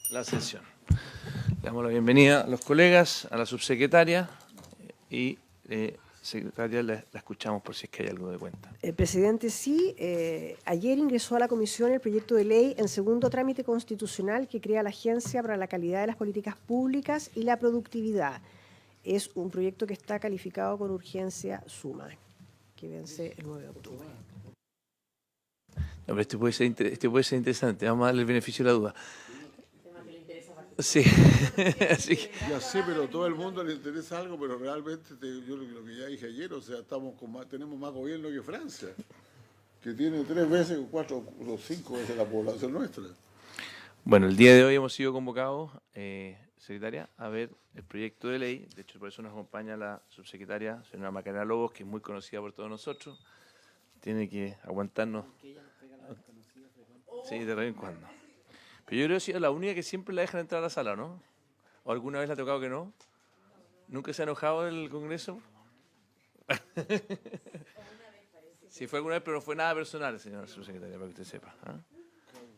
la sesión. Le damos la bienvenida a los colegas, a la subsecretaria y secretaria, la escuchamos por si es que hay algo de cuenta. Presidente, sí, ayer ingresó a la Comisión el proyecto de ley en segundo trámite constitucional que crea la Agencia para la Calidad de las Políticas Públicas y la Productividad. Es un proyecto que está calificado con urgencia suma, que vence el 9 de octubre. No, pero este puede ser interesante, vamos a darle el beneficio de la duda. Sí, así que... Ya sé, pero a todo el mundo le interesa algo, pero realmente, yo lo que ya dije ayer, o sea, tenemos más gobierno que Francia, que tiene 3 veces, 4 o 5 veces la población nuestra. Bueno, el día de hoy hemos sido convocados, secretaria, a ver el proyecto de ley. De hecho, por eso nos acompaña la subsecretaria, señora Macarena Lobos, que es muy conocida por todos nosotros. Tiene que aguantarnos. Sí, de vez en cuando. Pero yo creo que ha sido la única que siempre la dejan entrar a la sala, ¿no? ¿O alguna vez le ha tocado que no? ¿Nunca se ha enojado el Congreso? Sí, fue alguna vez, pero no fue nada personal, señora subsecretaria, para que usted sepa.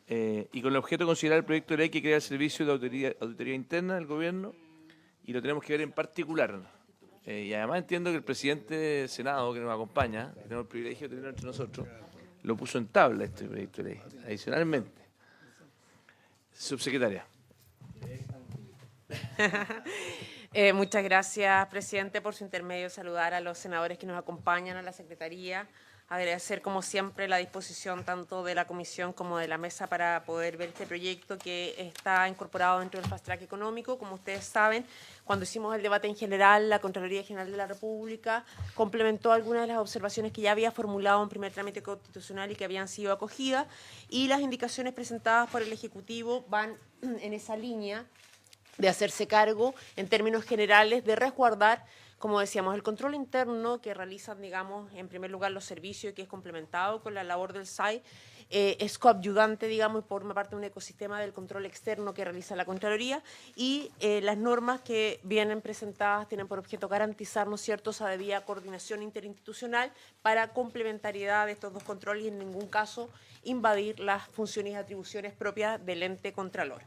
Y con el objeto de considerar el proyecto de ley que crea el Servicio de Auditoría Interna del Gobierno, y lo tenemos que ver en particular. Y además entiendo que el presidente del Senado, que nos acompaña, que tenemos el privilegio de tenerlo entre nosotros, lo puso en tabla este proyecto de ley, adicionalmente. Subsecretaria. Muchas gracias, presidente, por su intermedio. Saludar a los senadores que nos acompañan, a la Secretaría. Agradecer, como siempre, la disposición tanto de la Comisión como de la Mesa para poder ver este proyecto que está incorporado dentro del Fast Track económico. Como ustedes saben, cuando hicimos el debate en general, la Contraloría General de la República complementó algunas de las observaciones que ya había formulado en primer trámite constitucional y que habían sido acogidas, y las indicaciones presentadas por el Ejecutivo van en esa línea de hacerse cargo, en términos generales, de resguardar, como decíamos, el control interno que realizan, digamos, en primer lugar los servicios y que es complementado con la labor del SAI, es coadyuvante, digamos, y forma parte de un ecosistema del control externo que realiza la Contraloría, y las normas que vienen presentadas tienen por objeto garantizar, ¿no es cierto?, esa debida coordinación interinstitucional para complementariedad de estos dos controles y en ningún caso invadir las funciones y atribuciones propias del ente contralor.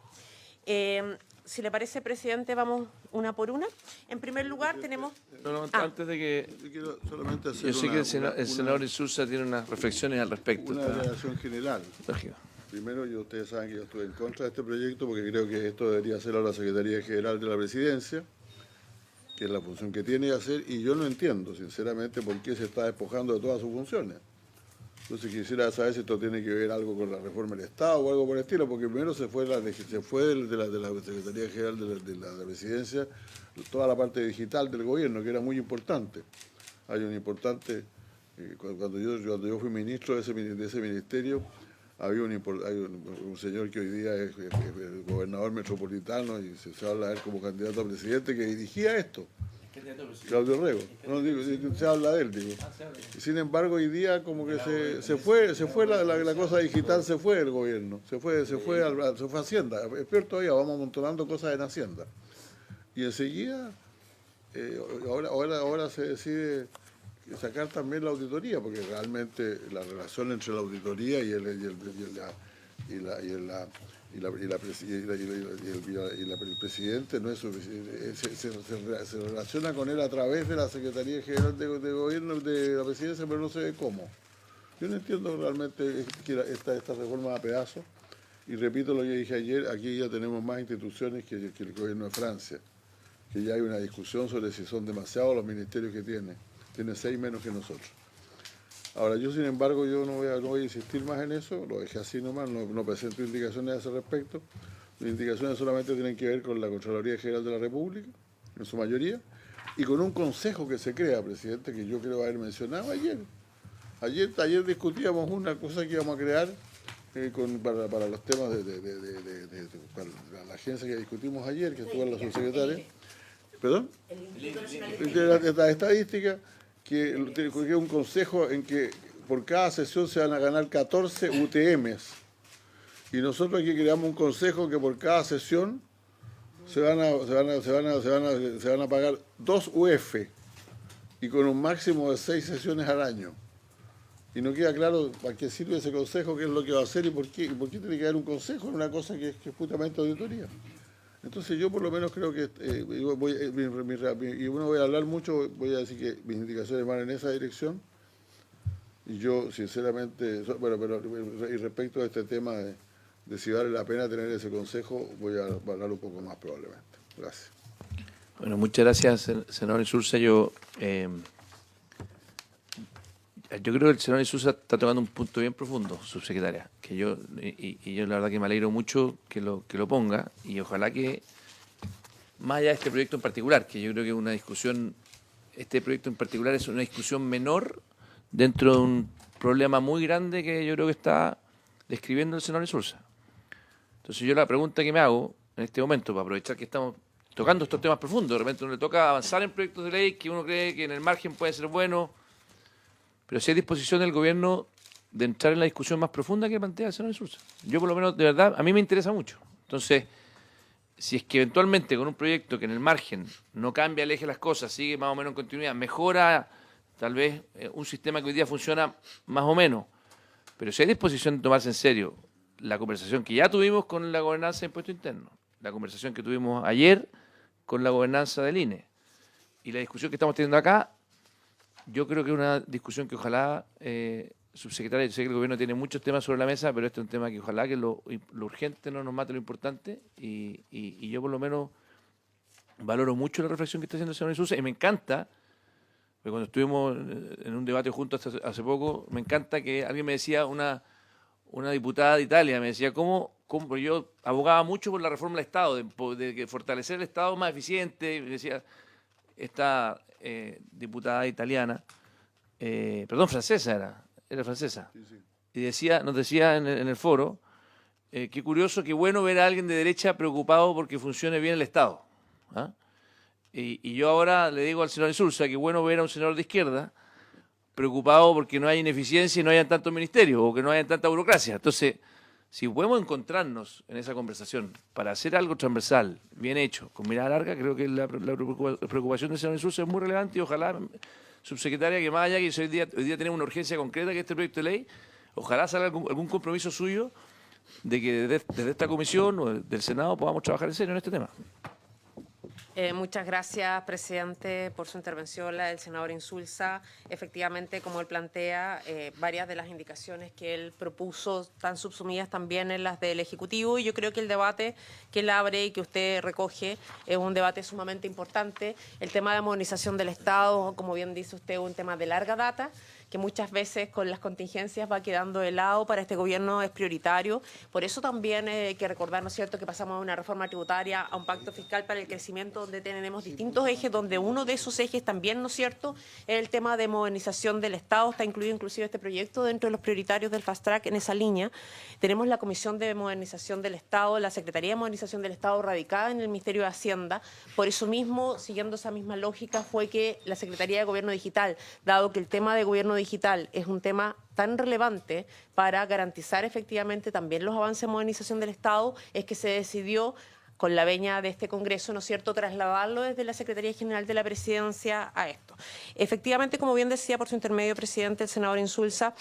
Si le parece, presidente, vamos una por una. En primer lugar, tenemos... No, antes de que... Yo quiero solamente hacer Yo sé que el senador Insulza tiene unas reflexiones al respecto. Una relación general. Lógico. Primero, ustedes saben que yo estuve en contra de este proyecto porque creo que esto debería hacerlo la Secretaría General de la Presidencia, que es la función que tiene que hacer, y yo no entiendo, sinceramente, por qué se está despojando de todas sus funciones. Entonces quisiera saber si esto tiene que ver algo con la reforma del Estado o algo por el estilo, porque primero se fue de la Secretaría General de la Presidencia toda la parte digital del gobierno, que era muy importante. Hay un importante, cuando yo fui ministro de ese ministerio, había un señor que hoy día es el gobernador metropolitano y se habla de él como candidato a presidente, que dirigía esto. Claudio Rego, no digo, se habla de él, digo. Y sin embargo, hoy día como que se fue la cosa digital, se fue el gobierno, se fue Hacienda. Es peor todavía, vamos amontonando cosas en Hacienda. Y enseguida, ahora se decide sacar también la auditoría, porque realmente la relación entre la auditoría y el presidente no es suficiente, se relaciona con él a través de la Secretaría General de Gobierno de la Presidencia, pero no se ve cómo. Yo no entiendo realmente que esta reforma a pedazos, y repito lo que dije ayer, aquí ya tenemos más instituciones que el gobierno de Francia, que ya hay una discusión sobre si son demasiados los ministerios que tiene 6 menos que nosotros. Ahora, yo sin embargo, yo no voy a insistir más en eso, lo dejé así nomás, no presento indicaciones a ese respecto. Las indicaciones solamente tienen que ver con la Contraloría General de la República, en su mayoría, y con un consejo que se crea, presidente, que yo creo haber mencionado ayer. Ayer discutíamos una cosa que íbamos a crear para los temas para la agencia que discutimos ayer, que estuvo en la subsecretaria. ¿Perdón? De la estadística, que es un consejo en que por cada sesión se van a ganar 14 UTMs. Y nosotros aquí creamos un consejo que por cada sesión se van a pagar 2 UF y con un máximo de 6 sesiones al año. y no queda claro para qué sirve ese consejo, qué es lo que va a hacer y por qué tiene que haber un consejo en una cosa que es puramente auditoría. Entonces yo por lo menos creo que, y bueno, voy a hablar mucho, voy a decir que mis indicaciones van en esa dirección, y yo sinceramente, bueno, pero y respecto a este tema de si vale la pena tener ese consejo, voy a hablar un poco más probablemente. Gracias. Bueno, muchas gracias, senador Insulza. Yo creo que el senador Insulza está tocando un punto bien profundo, subsecretaria, que yo la verdad que me alegro mucho que lo ponga, y ojalá que, más allá de este proyecto en particular, que yo creo que es una discusión, este proyecto en particular es una discusión menor dentro de un problema muy grande que yo creo que está describiendo el senador Insulza. Entonces yo la pregunta que me hago en este momento, para aprovechar que estamos tocando estos temas profundos, de repente uno le toca avanzar en proyectos de ley que uno cree que en el margen puede ser bueno, pero si hay disposición del gobierno de entrar en la discusión más profunda que plantea el senador Insulza. Yo por lo menos, de verdad, a mí me interesa mucho. Entonces, si es que eventualmente con un proyecto que en el margen no cambia el eje de las cosas, sigue más o menos en continuidad, mejora tal vez un sistema que hoy día funciona más o menos, pero si hay disposición de tomarse en serio la conversación que ya tuvimos con la gobernanza de impuesto interno, la conversación que tuvimos ayer con la gobernanza del INE y la discusión que estamos teniendo acá, yo creo que es una discusión que ojalá, subsecretaria, yo sé que el gobierno tiene muchos temas sobre la mesa, pero este es un tema que ojalá que lo urgente no nos mate lo importante, y yo por lo menos valoro mucho la reflexión que está haciendo el señor Insulza, y me encanta, porque cuando estuvimos en un debate juntos hace poco, me encanta que alguien me decía, una diputada de Italia, me decía, ¿cómo yo abogaba mucho por la reforma del Estado, de que fortalecer el Estado más eficiente? Me decía esta diputada italiana, perdón, francesa era francesa, sí. Y nos decía en el foro, qué curioso, qué bueno ver a alguien de derecha preocupado porque funcione bien el Estado. ¿Ah? Y yo ahora le digo al senador Insulza, qué bueno ver a un senador de izquierda preocupado porque no hay ineficiencia y no hayan tantos ministerios o que no haya tanta burocracia. Entonces, si podemos encontrarnos en esa conversación para hacer algo transversal, bien hecho, con mirada larga, creo que la preocupación del senador Insulza es muy relevante, y ojalá, subsecretaria, que más allá que hoy día tenemos una urgencia concreta que este proyecto de ley, ojalá salga algún compromiso suyo de que desde esta comisión o del Senado podamos trabajar en serio en este tema. Muchas gracias, presidente, por su intervención, la del senador Insulza. Efectivamente, como él plantea, varias de las indicaciones que él propuso están subsumidas también en las del Ejecutivo, y yo creo que el debate que él abre y que usted recoge es un debate sumamente importante. El tema de modernización del Estado, como bien dice usted, es un tema de larga data, que muchas veces con las contingencias va quedando de lado. Para este gobierno es prioritario. Por eso también hay que recordar, ¿no es cierto?, que pasamos de una reforma tributaria a un pacto fiscal para el crecimiento, donde tenemos distintos ejes, donde uno de esos ejes también, ¿no es cierto?, es el tema de modernización del Estado. Está incluido inclusive este proyecto dentro de los prioritarios del Fast Track en esa línea. Tenemos la Comisión de Modernización del Estado, la Secretaría de Modernización del Estado radicada en el Ministerio de Hacienda. Por eso mismo, siguiendo esa misma lógica, fue que la Secretaría de Gobierno Digital, dado que el tema de gobierno digital es un tema tan relevante para garantizar efectivamente también los avances en modernización del Estado, es que se decidió, con la veña de este Congreso, ¿no es cierto?, trasladarlo desde la Secretaría General de la Presidencia a esto. Efectivamente, como bien decía por su intermedio, presidente, el senador Insulza,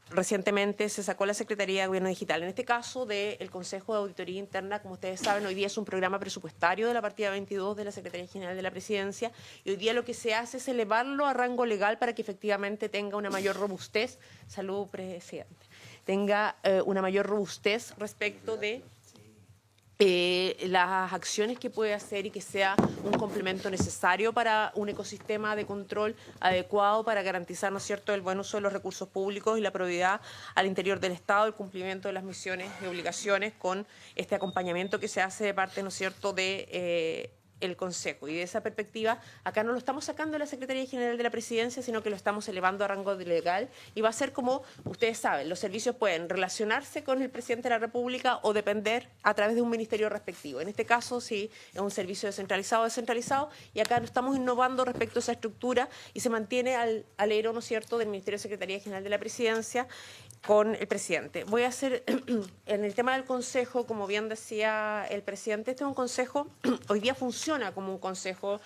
recientemente se sacó la Secretaría de Gobierno Digital. En este caso del Consejo de Auditoría Interna, como ustedes saben, hoy día es un programa presupuestario de la partida 22 de la Secretaría General de la Presidencia, y hoy día lo que se hace es elevarlo a rango legal para que efectivamente tenga una mayor robustez, salud, presidente, tenga una mayor robustez respecto de las acciones que puede hacer, y que sea un complemento necesario para un ecosistema de control adecuado para garantizar, ¿no es cierto?, el buen uso de los recursos públicos y la probidad al interior del Estado, el cumplimiento de las misiones y obligaciones con este acompañamiento que se hace de parte, ¿no es cierto?, de el Consejo. Y de esa perspectiva, acá no lo estamos sacando de la Secretaría General de la Presidencia, sino que lo estamos elevando a rango legal, y va a ser como ustedes saben, los servicios pueden relacionarse con el presidente de la República o depender a través de un ministerio respectivo. En este caso, sí, es un servicio descentralizado, y acá estamos innovando respecto a esa estructura, y se mantiene al alero, ¿no es cierto?, del Ministerio de Secretaría General de la Presidencia con el presidente. Voy a hacer, en el tema del Consejo, como bien decía el presidente, este es un consejo, hoy día funciona como un consejo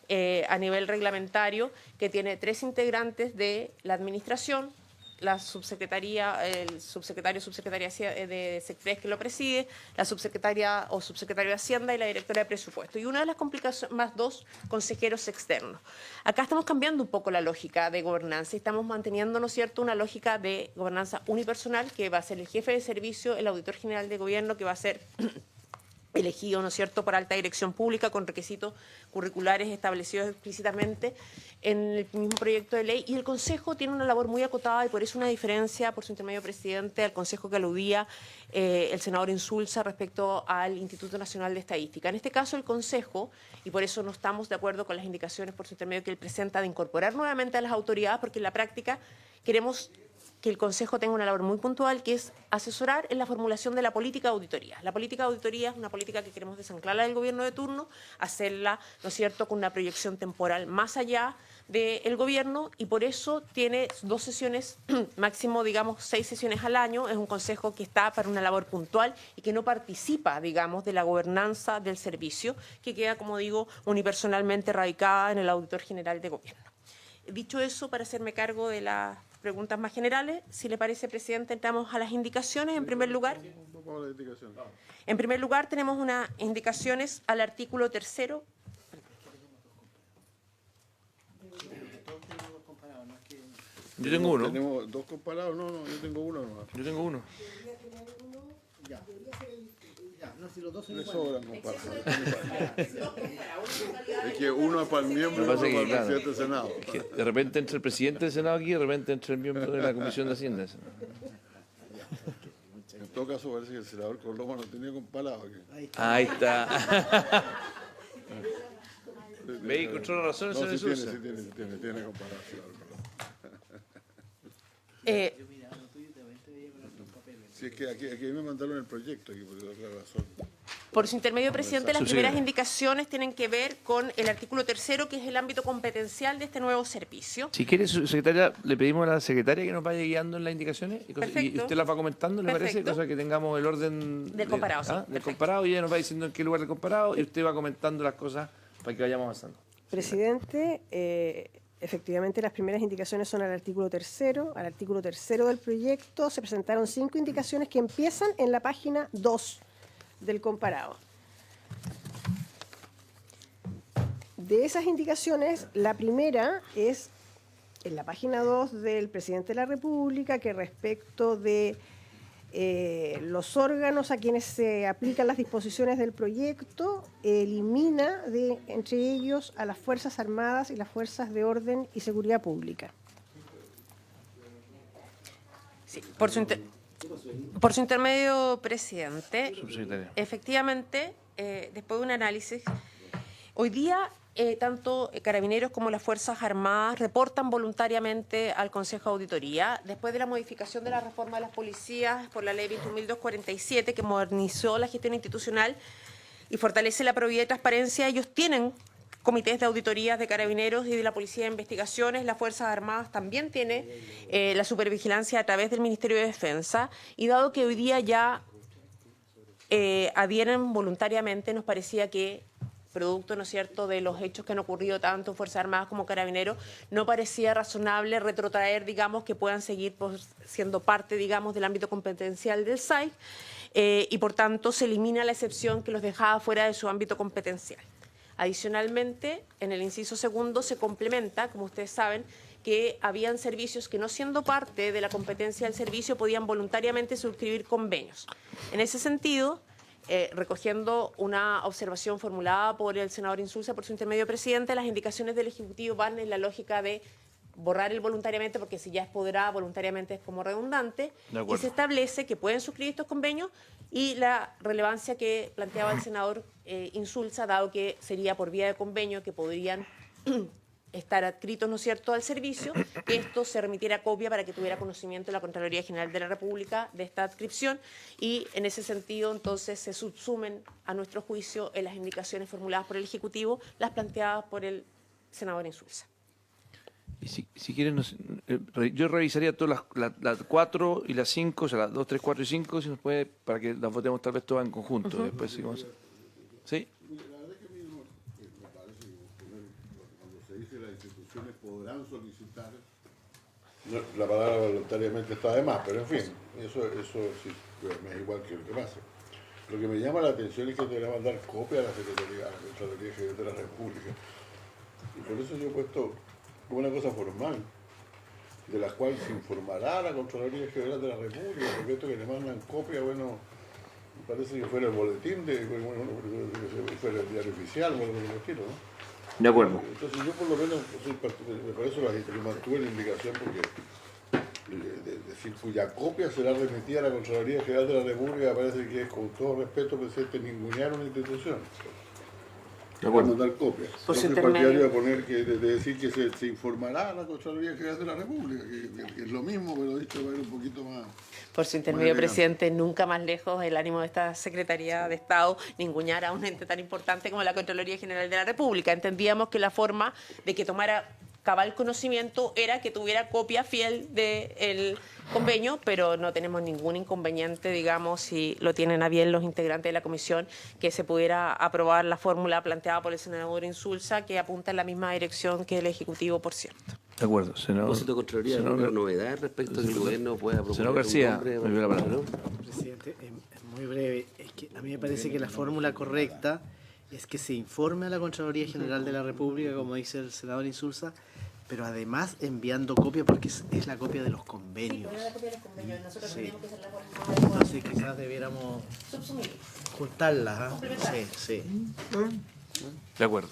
a nivel reglamentario, que tiene 3 integrantes de la administración, la subsecretaría, el subsecretario o subsecretaria de Secretarías que lo preside, la subsecretaria o subsecretario de Hacienda y la directora de Presupuesto. Y una de las complicaciones, más 2 consejeros externos. Acá estamos cambiando un poco la lógica de gobernanza y estamos manteniendo, ¿no es cierto?, una lógica de gobernanza unipersonal que va a ser el jefe de servicio, el auditor general de gobierno, que va a ser elegido, ¿no es cierto?, por alta dirección pública con requisitos curriculares establecidos explícitamente en el mismo proyecto de ley. Y el Consejo tiene una labor muy acotada y por eso una diferencia, por su intermedio presidente, al Consejo que aludía el senador Insulza respecto al Instituto Nacional de Estadística. En este caso, el Consejo, y por eso no estamos de acuerdo con las indicaciones por su intermedio que él presenta de incorporar nuevamente a las autoridades, porque en la práctica queremos que el Consejo tenga una labor muy puntual, que es asesorar en la formulación de la política de auditoría. La política de auditoría es una política que queremos desanclarla del gobierno de turno, hacerla, ¿no es cierto?, con una proyección temporal más allá del gobierno, y por eso tiene 2 sesiones, máximo, digamos, 6 sesiones al año. Es un consejo que está para una labor puntual y que no participa, digamos, de la gobernanza del servicio, que queda, como digo, unipersonalmente radicada en el auditor general de gobierno. Dicho eso, para hacerme cargo de las preguntas más generales, si le parece, presidente, entramos a las indicaciones. En primer lugar, tenemos unas indicaciones al artículo 3º. Yo tengo uno. Tenemos 2 comparados, no, yo tengo uno nomás. Yo tengo uno. No, si los dos son Me iguales. sobran comparados. Es que uno es para el miembro y Lo otro que pasa para es el que, claro, presidente del Senado. Que de repente entra el presidente del Senado aquí y de repente entra el miembro de la Comisión de Hacienda. En todo caso, parece que el senador Coloma no tenía comparado aquí. Ahí está. ¿Veis? Encontró la razón, No, señor sí Insulza. tiene comparado, senador Coloma. Si es que aquí me mandaron el proyecto, aquí por otra razón. Por su intermedio, presidente, las Subsidiaria. primeras indicaciones tienen que ver con el artículo 3º, que es el ámbito competencial de este nuevo servicio. Si quiere, su secretaria, le pedimos a la secretaria que nos vaya guiando en las indicaciones y Perfecto. usted las va comentando, ¿le parece? Perfecto. Cosa que tengamos el orden Del comparado, sí. del Perfecto. comparado, y ella nos va diciendo en qué lugar del comparado y usted va comentando las cosas para que vayamos avanzando. Presidente, efectivamente las primeras indicaciones son al artículo 3º. Al artículo 3º del proyecto se presentaron 5 indicaciones que empiezan en la página 2 del comparado. De esas indicaciones, la primera es en la página 2 del presidente de la República, que respecto de los órganos a quienes se aplican las disposiciones del proyecto, elimina entre ellos a las Fuerzas Armadas y las Fuerzas de Orden y Seguridad Pública. Sí, por su intermedio, presidente, Subsecretaria. efectivamente, después de un análisis, hoy día tanto Carabineros como las Fuerzas Armadas reportan voluntariamente al Consejo de Auditoría. Después de la modificación de la reforma de las policías por la Ley 21.247, que modernizó la gestión institucional y fortalece la probidad y transparencia, ellos tienen comités de auditorías de Carabineros y de la Policía de Investigaciones. Las Fuerzas Armadas también tiene la supervigilancia a través del Ministerio de Defensa, y dado que hoy día ya adhieren voluntariamente, nos parecía que, producto, ¿no es cierto?, de los hechos que han ocurrido tanto en Fuerzas Armadas como Carabineros, no parecía razonable retrotraer, digamos, que puedan seguir siendo parte, digamos, del ámbito competencial del SAI, y por tanto se elimina la excepción que los dejaba fuera de su ámbito competencial. Adicionalmente, en el inciso segundo se complementa, como ustedes saben, que habían servicios que, no siendo parte de la competencia del servicio, podían voluntariamente suscribir convenios. En ese sentido, recogiendo una observación formulada por el senador Insulza por su intermedio, presidente, las indicaciones del Ejecutivo van en la lógica de borrar el voluntariamente, porque si ya es podrá, voluntariamente es como redundante, y se establece que pueden suscribir estos convenios, y la relevancia que planteaba el senador Insulza, dado que sería por vía de convenio que podrían estar adscritos, ¿no es cierto?, al servicio, que esto se remitiera a copia para que tuviera conocimiento la Contraloría General de la República de esta adscripción, y en ese sentido entonces se subsumen a nuestro juicio en las indicaciones formuladas por el Ejecutivo, las planteadas por el senador Insulza. Y si quieren, yo revisaría todas las 4 y las 5, o sea, las 2, 3, 4 y 5, si nos puede, para que las votemos tal vez todas en conjunto. Después seguimos. ¿Sí? La verdad que a mí me parece que cuando se dice las instituciones podrán solicitar, la palabra voluntariamente está de más, pero en fin, eso sí, me es igual que lo que pasa. Lo que me llama la atención es que te van a mandar copia a la Secretaría, a la Contraloría General de la República. Y por eso yo he puesto una cosa formal, de la cual se informará a la Contraloría General de la República, porque esto que le mandan copia, bueno, me parece que fuera el boletín, que fuera el diario oficial, bueno, lo que yo quiero, ¿no? De acuerdo. Entonces yo por lo menos, por eso que mantuve la indicación, porque decir cuya copia será remitida a la Contraloría General de la República, parece que es, con todo respeto, presidente, ningunear una institución. De acuerdo. Mandar copias. Por su Entonces, intermedio. partidario de poner de decir que se informará a la Contraloría General de la República, que es lo mismo, pero dicho va a ir un poquito más. Por su intermedio, Bueno, presidente, nunca más lejos el ánimo de esta Secretaría de Estado ningunear a un ente tan importante como la Contraloría General de la República. Entendíamos que la forma de que tomara cabal conocimiento era que tuviera copia fiel del convenio, pero no tenemos ningún inconveniente, digamos, si lo tienen a bien los integrantes de la comisión, que se pudiera aprobar la fórmula planteada por el senador Insulza, que apunta en la misma dirección que el Ejecutivo, por cierto. De acuerdo, A senador. propósito de Contraloría, ¿alguna novedad respecto a que el gobierno pueda proponer Senador un García, nombre? me dio la palabra. Presidente, es muy breve. Es que a mí me parece que la fórmula correcta es que se informe a la Contraloría General de la República, como dice el senador Insulza, pero además enviando copia porque es la copia de los convenios. Sí. Entonces quizás debiéramos juntarlas. ¿Ah? Sí, sí. De acuerdo.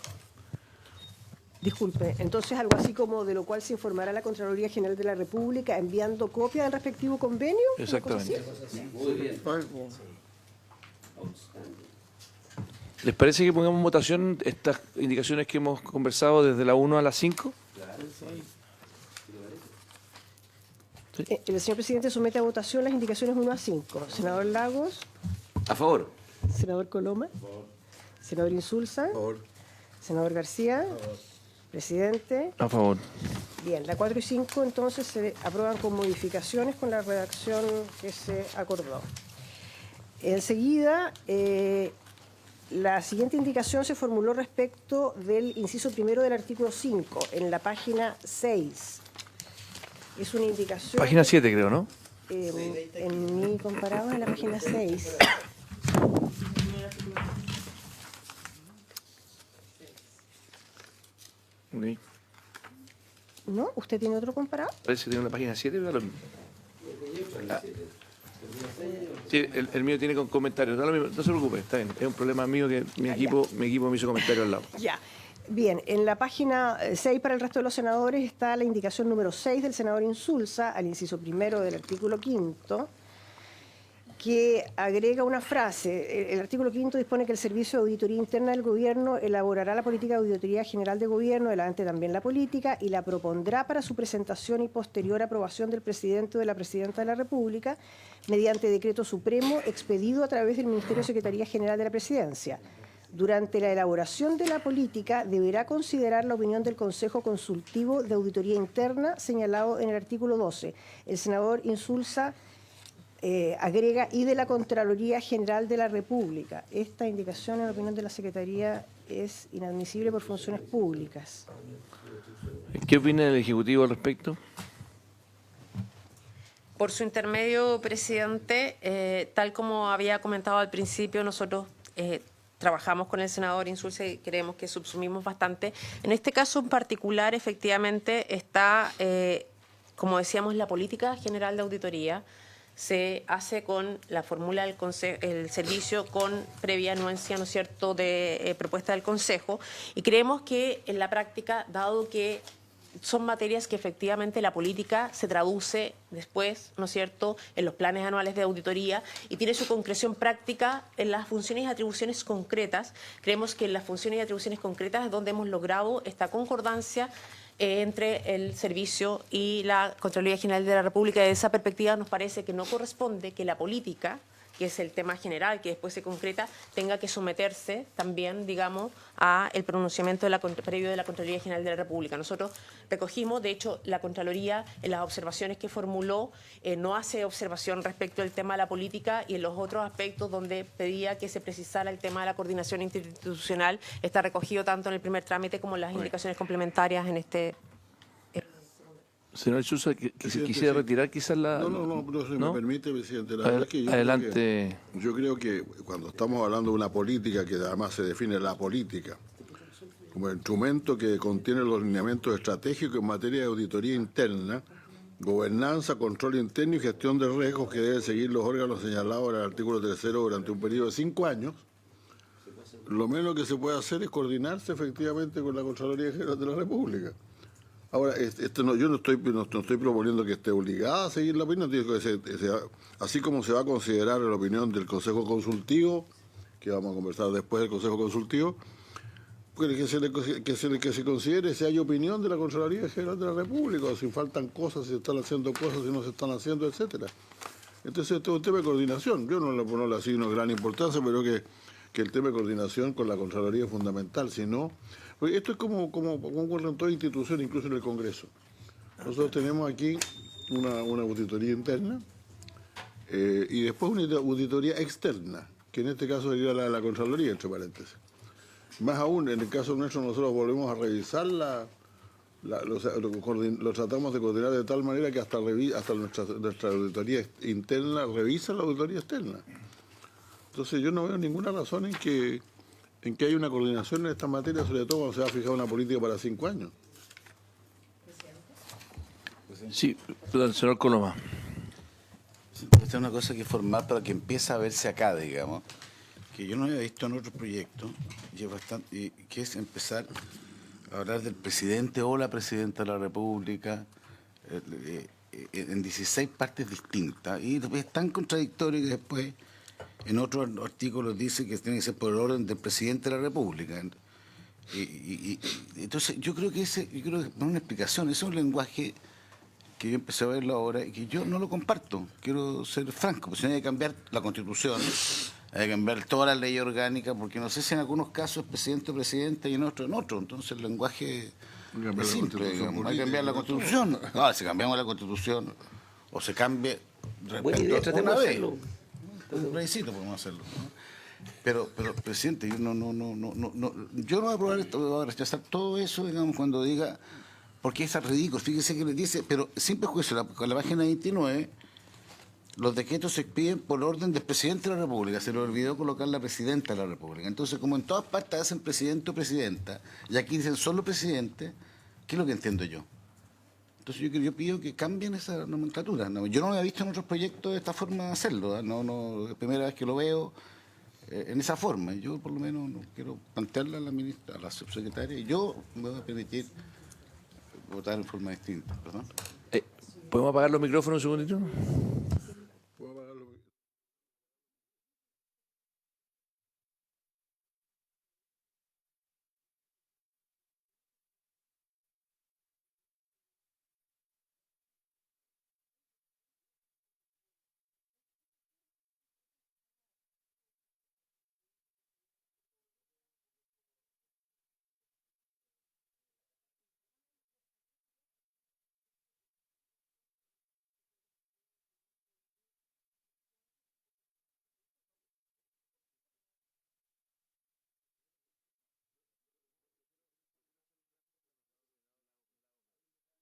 Disculpe, entonces algo así como de lo cual se informará la Contraloría General de la República enviando copia del respectivo convenio. ¿Una cosa Exactamente. así? Muy bien. ¿Les parece que pongamos en votación estas indicaciones que hemos conversado desde la 1 a la 5? El señor presidente somete a votación las indicaciones 1 a 5. Senador Lagos, A favor. senador Coloma, senador Insulza, senador García, presidente. A favor. Bien, la 4 y 5 entonces se aprueban con modificaciones con la redacción que se acordó. Enseguida, la siguiente indicación se formuló respecto del inciso primero del artículo 5, en la página 6. Es una indicación... Página 7 creo, ¿no? en mi comparado en la página 6. Ok. ¿No? ¿Usted tiene otro comparado? Parece que tiene una página 7, pero da lo mismo. Ah. Sí, el mío tiene con comentarios, da lo mismo. No se preocupe, está bien. Es un problema mío que mi equipo me hizo comentarios al lado. Ya. Bien, en la página 6 para el resto de los senadores está la indicación número 6 del senador Insulza al inciso primero del artículo 5, que agrega una frase. El artículo 5 dispone que el Servicio de Auditoría Interna del Gobierno elaborará la política de auditoría general de gobierno, adelante también la política, y la propondrá para su presentación y posterior aprobación del presidente o de la presidenta de la República mediante decreto supremo expedido a través del Ministerio de Secretaría General de la Presidencia. Durante la elaboración de la política deberá considerar la opinión del Consejo Consultivo de Auditoría Interna señalado en el artículo 12. El senador Insulza agrega y de la Contraloría General de la República. Esta indicación, en la opinión de la Secretaría, es inadmisible por funciones públicas. ¿Qué opina el Ejecutivo al respecto? Por su intermedio, presidente, tal como había comentado al principio, nosotros trabajamos con el senador Insulza y creemos que subsumimos bastante. En este caso en particular, efectivamente, está, como decíamos, la política general de auditoría. Se hace con la fórmula del el servicio con previa anuencia, ¿no es cierto?, de propuesta del Consejo. Y creemos que en la práctica, dado que son materias que efectivamente la política se traduce después, ¿no es cierto?, en los planes anuales de auditoría y tiene su concreción práctica en las funciones y atribuciones concretas. Creemos que en las funciones y atribuciones concretas es donde hemos logrado esta concordancia entre el servicio y la Contraloría General de la República. Desde esa perspectiva nos parece que no corresponde que la política, que es el tema general que después se concreta, tenga que someterse también, digamos, a el pronunciamiento previo de la Contraloría General de la República. Nosotros recogimos, de hecho, la Contraloría en las observaciones que formuló no hace observación respecto al tema de la política, y en los otros aspectos donde pedía que se precisara el tema de la coordinación interinstitucional está recogido tanto en el primer trámite como en las indicaciones complementarias en este. Señor Insulza, que Presidente, quisiera sí. retirar quizás la... No, pero si ¿no? me permite, presidente, la verdad es que Adelante. yo creo que cuando estamos hablando de una política que además se define la política como instrumento que contiene los lineamientos estratégicos en materia de auditoría interna, gobernanza, control interno y gestión de riesgos que deben seguir los órganos señalados en el artículo 3 durante un periodo de 5 años, lo menos que se puede hacer es coordinarse efectivamente con la Contraloría General de la República. Ahora, yo no estoy proponiendo que esté obligada a seguir la opinión, digo que así como se va a considerar la opinión del Consejo Consultivo, que vamos a conversar después del Consejo Consultivo, pues que se considere si hay opinión de la Contraloría General de la República, o si faltan cosas, si se están haciendo cosas, si no se están haciendo, etcétera. Entonces, este es un tema de coordinación. Yo no le asigno gran importancia, pero que el tema de coordinación con la Contraloría es fundamental. Si no, porque esto es como ocurre en toda institución, incluso en el Congreso. Nosotros tenemos aquí una auditoría interna y después una auditoría externa, que en este caso sería la de la Contraloría, entre paréntesis. Más aún, en el caso nuestro, nosotros volvemos a revisar lo tratamos de coordinar de tal manera que hasta nuestra auditoría interna revisa la auditoría externa. Entonces yo no veo ninguna razón en que haya una coordinación en esta materia, sobre todo cuando se va a fijar una política para 5 años. Sí, perdón, señor Coloma. Esta es una cosa que formar para que empiece a verse acá, digamos, que yo no había visto en otros proyectos, y que es empezar a hablar del presidente o la presidenta de la República en 16 partes distintas, y es tan contradictorio que después en otros artículos dice que tiene que ser por el orden del presidente de la República. Entonces yo creo que no es una explicación, es un lenguaje que yo empecé a verlo ahora y que yo no lo comparto. Quiero ser franco, porque si no hay que cambiar la Constitución, hay que cambiar toda la ley orgánica, porque no sé si en algunos casos es presidente o presidenta y en otro en otro. Entonces el lenguaje es simple, digamos. Hay que cambiar la Constitución. No, si cambiamos la Constitución o se cambie Buena idea, respecto a tratemos una de vez. hacerlo. Un plebiscito podemos hacerlo, ¿no? Pero presidente, yo no voy a aprobar esto, voy a rechazar todo eso, digamos, cuando diga, porque es ridículo. Fíjese que le dice, pero sin perjuicio, con la página 29, los decretos se expiden por orden del presidente de la República. Se le olvidó colocar la presidenta de la República. Entonces, como en todas partes hacen presidente o presidenta, y aquí dicen solo presidente, ¿qué es lo que entiendo yo? Entonces yo pido que cambien esa nomenclatura. No, yo no había visto en otros proyectos de esta forma de hacerlo. Es la primera vez que lo veo en esa forma. Yo por lo menos no quiero plantearle a la ministra, a la subsecretaria, y yo me voy a permitir votar en forma distinta. ¿Perdón? ¿Podemos apagar los micrófonos un segundito?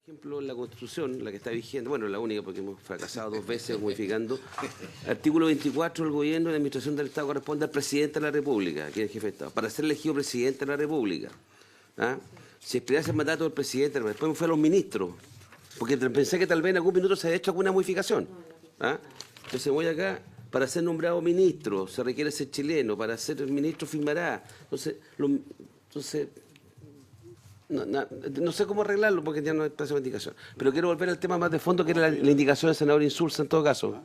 Por ejemplo, la Constitución, la que está vigente, bueno, la única porque hemos fracasado 2 veces modificando, artículo 24, el gobierno y la administración del Estado corresponde al presidente de la República, que es el jefe de Estado, para ser elegido presidente de la República. ¿Ah? Si expirase el mandato del presidente, después me fue a los ministros, porque pensé que tal vez en algún minuto se había hecho alguna modificación. ¿Ah? Entonces voy acá, para ser nombrado ministro, se requiere ser chileno, para ser ministro firmará. Entonces no sé cómo arreglarlo porque ya no hay plazo de indicación. Pero quiero volver al tema más de fondo, que era la indicación del senador Insulza en todo caso.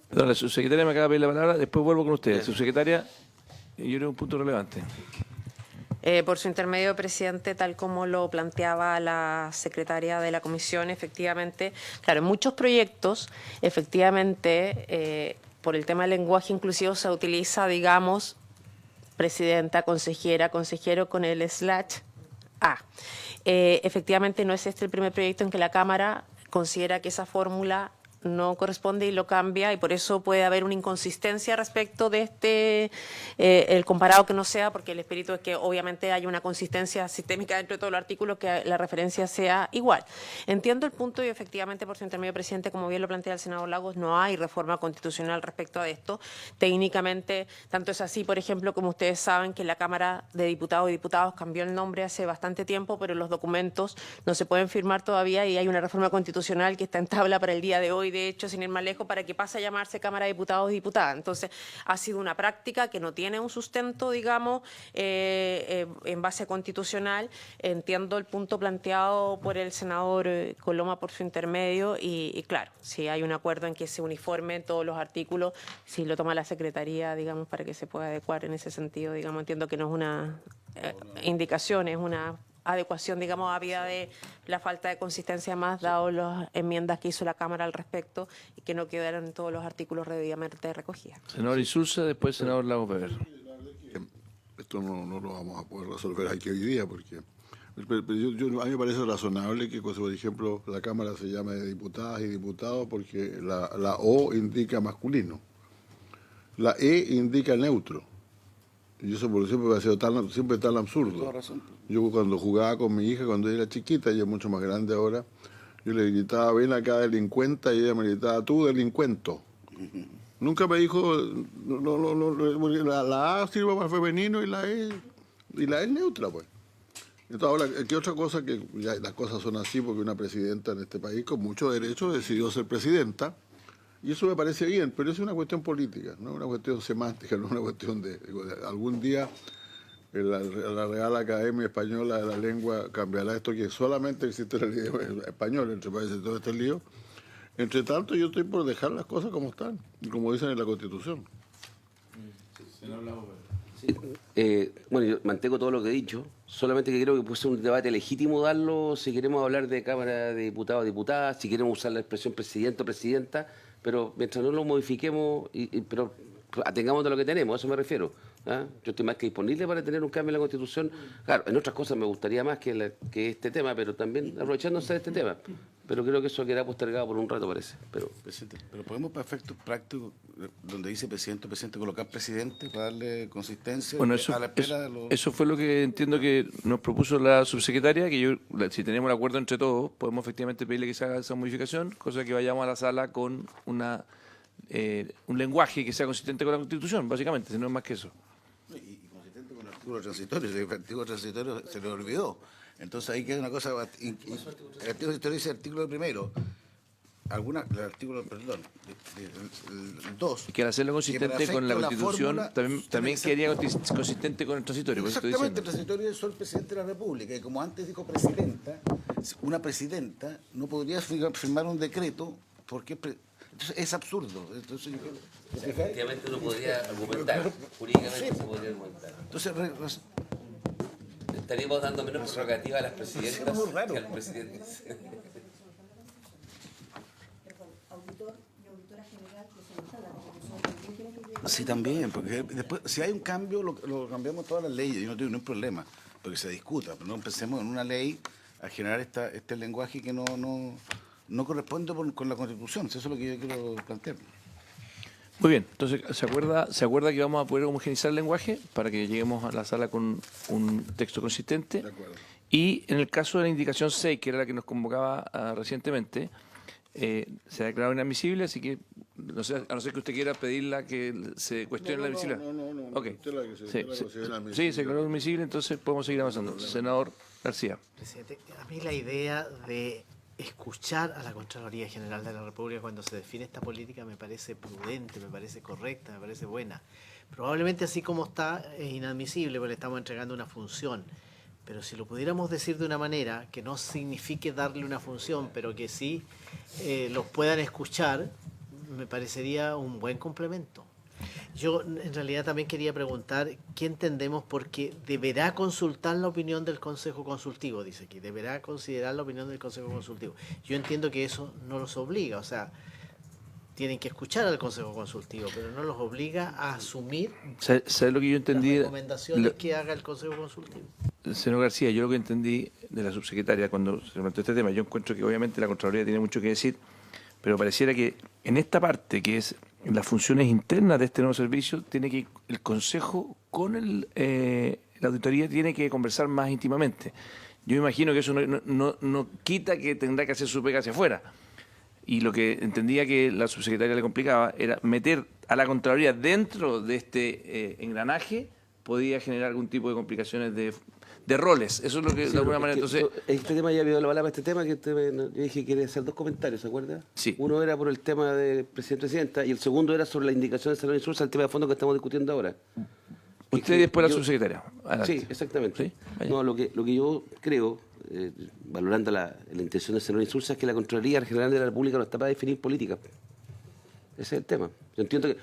Perdón, la subsecretaria me acaba de pedir la palabra, después vuelvo con usted. Subsecretaria, yo creo que un punto relevante. Por su intermedio, presidente, tal como lo planteaba la secretaria de la comisión, efectivamente, claro, en muchos proyectos, efectivamente, por el tema del lenguaje inclusivo se utiliza, digamos, presidenta, consejera, consejero con el /A. Efectivamente, no es este el primer proyecto en que la Cámara considera que esa fórmula no corresponde y lo cambia, y por eso puede haber una inconsistencia respecto de el comparado que no sea, porque el espíritu es que obviamente haya una consistencia sistémica dentro de todos los artículos, que la referencia sea igual. Entiendo el punto y efectivamente, por su intermedio, presidente, como bien lo plantea el senador Lagos, no hay reforma constitucional respecto a esto. Técnicamente, tanto es así, por ejemplo, como ustedes saben, que la Cámara de Diputados y Diputadas cambió el nombre hace bastante tiempo, pero los documentos no se pueden firmar todavía y hay una reforma constitucional que está en tabla para el día de hoy, de hecho, sin ir más lejos, para que pase a llamarse Cámara de Diputados y Diputadas. Entonces, ha sido una práctica que no tiene un sustento, digamos, en base constitucional. Entiendo el punto planteado por el senador Coloma por su intermedio y claro, si hay un acuerdo en que se uniformen todos los artículos, si lo toma la Secretaría, digamos, para que se pueda adecuar en ese sentido, digamos, entiendo que no es una indicación, es una adecuación, digamos, había de la falta de consistencia más, dado las enmiendas que hizo la Cámara al respecto y que no quedaron todos los artículos debidamente recogidos. Senador Insulza, después senador Lagos Weber. Esto no lo vamos a poder resolver aquí hoy día, porque a mí me parece razonable que, por ejemplo, la Cámara se llame de diputadas y diputados, porque la O indica masculino, la E indica neutro. Y eso por siempre ha sido siempre tan absurdo. Yo cuando jugaba con mi hija, cuando ella era chiquita, ella es mucho más grande ahora, yo le gritaba, ven acá delincuenta, y ella me gritaba, tú delincuento. Nunca me dijo, la A sirve para femenino y la E es neutra, pues. Entonces, ahora, ¿qué otra cosa? Que ya las cosas son así porque una presidenta en este país con mucho derecho decidió ser presidenta. Y eso me parece bien, pero es una cuestión política, no es una cuestión semántica, no es una cuestión de algún día la Real Academia Española de la Lengua cambiará esto, que solamente existe el idioma español, entre países todo este lío. Entre tanto, yo estoy por dejar las cosas como están, y como dicen en la Constitución. Bueno, yo mantengo todo lo que he dicho, solamente que creo que puede ser un debate legítimo darlo si queremos hablar de Cámara de Diputados o Diputadas, si queremos usar la expresión presidente o presidenta, pero mientras no lo modifiquemos, pero atengamos de lo que tenemos, a eso me refiero. ¿Ah? Yo estoy más que disponible para tener un cambio en la Constitución. Claro, en otras cosas me gustaría más que este tema, pero también aprovechándose de este tema. Pero creo que eso quedará postergado por un rato, parece. Presidente, pero podemos para efectos prácticos, donde dice presidente, colocar presidente para darle consistencia Bueno, a la espera de los... eso fue lo que entiendo que nos propuso la subsecretaria, que si tenemos el acuerdo entre todos, podemos efectivamente pedirle que se haga esa modificación, cosa que vayamos a la sala con un lenguaje que sea consistente con la Constitución, básicamente, si no es más que eso. Y consistente con el artículo transitorio, el artículo transitorio se le olvidó. Entonces ahí queda una cosa... El artículo transitorio dice el artículo primero, el artículo, perdón, el 2. Y que al hacerlo consistente con la Constitución, también quedaría consistente con el transitorio. Exactamente, el transitorio es el presidente de la República, y como antes dijo presidenta, una presidenta no podría firmar un decreto porque... Entonces es absurdo. Entonces, efectivamente no podría argumentar, jurídicamente se podría argumentar. Entonces, estaríamos dando menos prerrogativa a las presidentas que al presidente. Sí, también, porque después, si hay un cambio, lo cambiamos todas las leyes, yo no tengo ningún problema, porque se discuta, pero no empecemos en una ley a generar este lenguaje que no corresponde con la Constitución. Eso es lo que yo quiero plantear. Muy bien, entonces, ¿se acuerda que vamos a poder homogeneizar el lenguaje para que lleguemos a la sala con un texto consistente? De acuerdo. Y en el caso de la indicación 6, que era la que nos convocaba recientemente, se ha declarado inadmisible, así que, a no ser que usted quiera pedirla que se cuestione la admisibilidad. No. Okay. Usted la que se considera admisible. Sí, se declaró admisible, entonces podemos seguir avanzando. Senador García. Presidente, a mí la idea de escuchar a la Contraloría General de la República cuando se define esta política me parece prudente, me parece correcta, me parece buena. Probablemente así como está es inadmisible porque le estamos entregando una función, pero si lo pudiéramos decir de una manera que no signifique darle una función, pero que sí los puedan escuchar, me parecería un buen complemento. Yo en realidad también quería preguntar qué entendemos porque deberá consultar la opinión del Consejo Consultivo, dice aquí, deberá considerar la opinión del Consejo Consultivo. Yo entiendo que eso no los obliga, o sea, tienen que escuchar al Consejo Consultivo, pero no los obliga a asumir ¿Sabe lo que yo entendí? las recomendaciones que haga el Consejo Consultivo. Señor García, yo lo que entendí de la subsecretaria cuando se planteó este tema, yo encuentro que obviamente la Contraloría tiene mucho que decir, pero pareciera que en esta parte, que es las funciones internas de este nuevo servicio, tiene que el Consejo con la auditoría tiene que conversar más íntimamente. Yo imagino que eso no quita que tendrá que hacer su pega hacia afuera. Y lo que entendía que la subsecretaria le complicaba era meter a la Contraloría dentro de este engranaje, podía generar algún tipo de complicaciones de roles. Eso es lo que, de alguna manera, entonces... Este tema ya había la palabra, este tema, que yo dije que quería hacer 2 comentarios, ¿se acuerda? Sí. Uno era por el tema de presidente-presidenta y el segundo era sobre la indicación de Senador Insulza, el tema de fondo que estamos discutiendo ahora. Usted y después la subsecretaria. Adelante. Sí, exactamente. ¿Sí? Vaya. No, lo que yo creo, valorando la intención del senador Insulza, es que la Contraloría General de la República no está para definir política. Ese es el tema. Yo entiendo que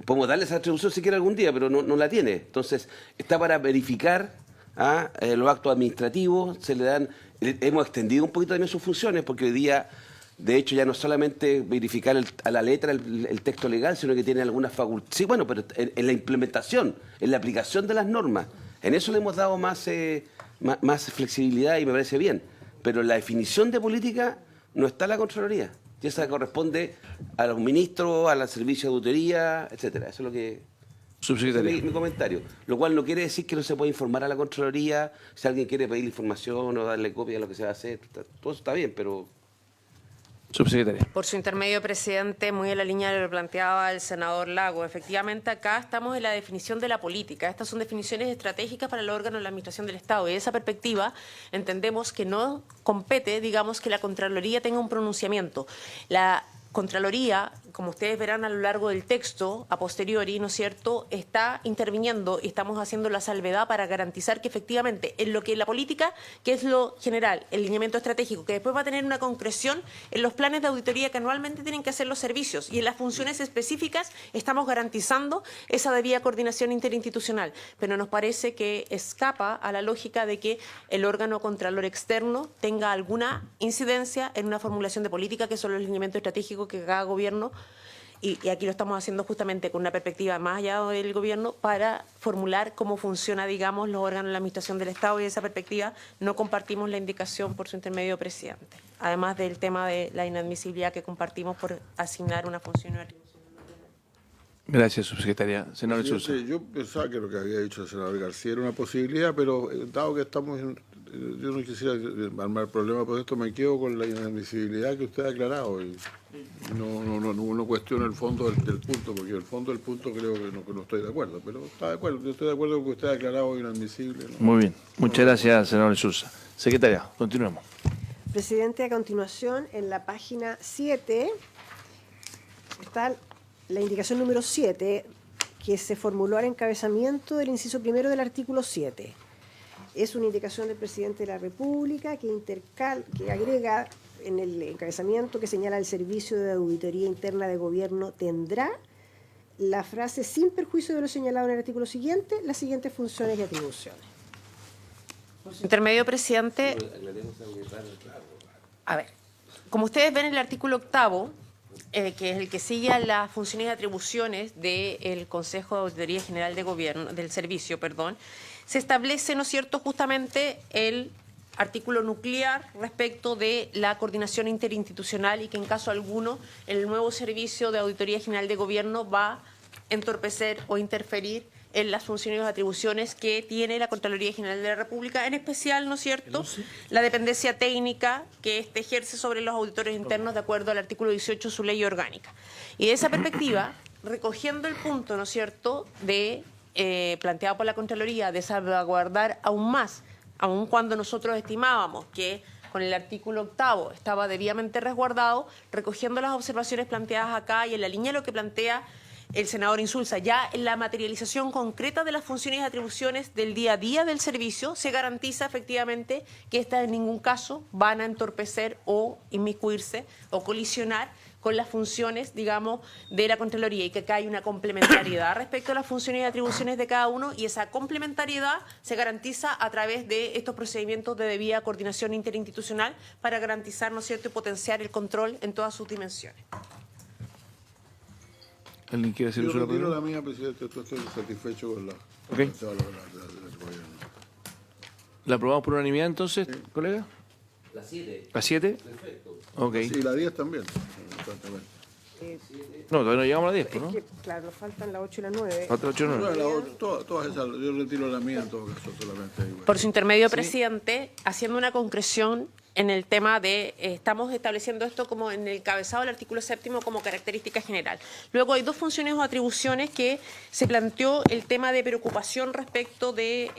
podemos darle esa atribución si quiere algún día, pero no la tiene. Entonces, está para verificar los actos administrativos, hemos extendido un poquito también sus funciones, porque hoy día, de hecho, ya no solamente verificar a la letra el texto legal, sino que tiene algunas facultades. Sí, bueno, pero en la implementación, en la aplicación de las normas, en eso le hemos dado más flexibilidad y me parece bien. Pero en la definición de política no está la Contraloría. Y esa corresponde a los ministros, al servicio de auditoría, etcétera. Eso es lo que... Subsecretaria. Mi comentario. Lo cual no quiere decir que no se puede informar a la Contraloría si alguien quiere pedir información o darle copia de lo que se va a hacer. Todo eso está bien, pero... Subsecretaria. Por su intermedio, presidente, muy en la línea de lo que planteaba el senador Lago. Efectivamente, acá estamos en la definición de la política. Estas son definiciones estratégicas para el órgano de la Administración del Estado. Y de esa perspectiva, entendemos que no compete, digamos, que la Contraloría tenga un pronunciamiento. La Contraloría, como ustedes verán a lo largo del texto, a posteriori, ¿no es cierto?, está interviniendo y estamos haciendo la salvedad para garantizar que efectivamente en lo que la política, que es lo general, el lineamiento estratégico, que después va a tener una concreción en los planes de auditoría que anualmente tienen que hacer los servicios y en las funciones específicas estamos garantizando esa debida coordinación interinstitucional. Pero nos parece que escapa a la lógica de que el órgano contralor externo tenga alguna incidencia en una formulación de política, que son los lineamientos estratégicos que cada gobierno, y aquí lo estamos haciendo justamente con una perspectiva más allá del gobierno, para formular cómo funciona, digamos, los órganos de la Administración del Estado, y de esa perspectiva no compartimos la indicación por su intermedio, presidente. Además del tema de la inadmisibilidad que compartimos por asignar una función o atribución. Gracias, subsecretaria. Senador Insulza. Yo pensaba que lo que había dicho el senador García era una posibilidad, pero dado que estamos yo no quisiera armar problemas por esto, me quedo con la inadmisibilidad que usted ha aclarado y no cuestiono el fondo del punto, porque el fondo del punto creo que no estoy de acuerdo, pero está de acuerdo, yo estoy de acuerdo con que usted ha aclarado inadmisible, ¿no? Muy bien. Muchas gracias, senador Insulza. Secretaria, continuemos. Presidente, a continuación, en la página 7, está la indicación número 7, que se formuló al encabezamiento del inciso primero del artículo 7. Es una indicación del presidente de la República que agrega en el encabezamiento que señala el Servicio de Auditoría Interna de Gobierno tendrá la frase sin perjuicio de lo señalado en el artículo siguiente, las siguientes funciones y atribuciones. Intermedio, presidente. A ver, como ustedes ven en el artículo 8º, que es el que sigue a las funciones y atribuciones del Consejo de Auditoría General de Gobierno, del Servicio, perdón, se establece, ¿no es cierto?, justamente el artículo nuclear respecto de la coordinación interinstitucional, y que en caso alguno el nuevo Servicio de Auditoría General de Gobierno va a entorpecer o interferir en las funciones y atribuciones que tiene la Contraloría General de la República, en especial, ¿no es cierto?, la dependencia técnica que éste ejerce sobre los auditores internos de acuerdo al artículo 18 de su ley orgánica. Y de esa perspectiva, recogiendo el punto, ¿no es cierto?, de planteado por la Contraloría de salvaguardar aún más, aun cuando nosotros estimábamos que con el artículo 8º estaba debidamente resguardado, recogiendo las observaciones planteadas acá y en la línea de lo que plantea el senador Insulza, ya en la materialización concreta de las funciones y atribuciones del día a día del servicio, se garantiza efectivamente que estas en ningún caso van a entorpecer o inmiscuirse o colisionar con las funciones, digamos, de la Contraloría, y que acá hay una complementariedad respecto a las funciones y atribuciones de cada uno, y esa complementariedad se garantiza a través de estos procedimientos de debida coordinación interinstitucional para garantizar, ¿no es cierto?, y potenciar el control en todas sus dimensiones. ¿Alguien quiere hacer Yo uso de la retiro palabra? la mía, presidente, estoy satisfecho con la... Ok. ¿La aprobamos por unanimidad entonces, colega? La 7. ¿La 7? Perfecto. Ok. Y la 10 también. Exactamente. No, todavía no llegamos a la 10, pues, Es ¿no? que, claro, nos faltan la 8 y la 9. Falta 8 Bueno, 9. todas esas, yo retiro la mía en todo caso, solamente. Igual. Por su intermedio, presidente, haciendo una concreción en el tema de, estamos estableciendo esto como en el cabezado del artículo 7º como característica general. Luego hay dos funciones o atribuciones que se planteó el tema de preocupación respecto de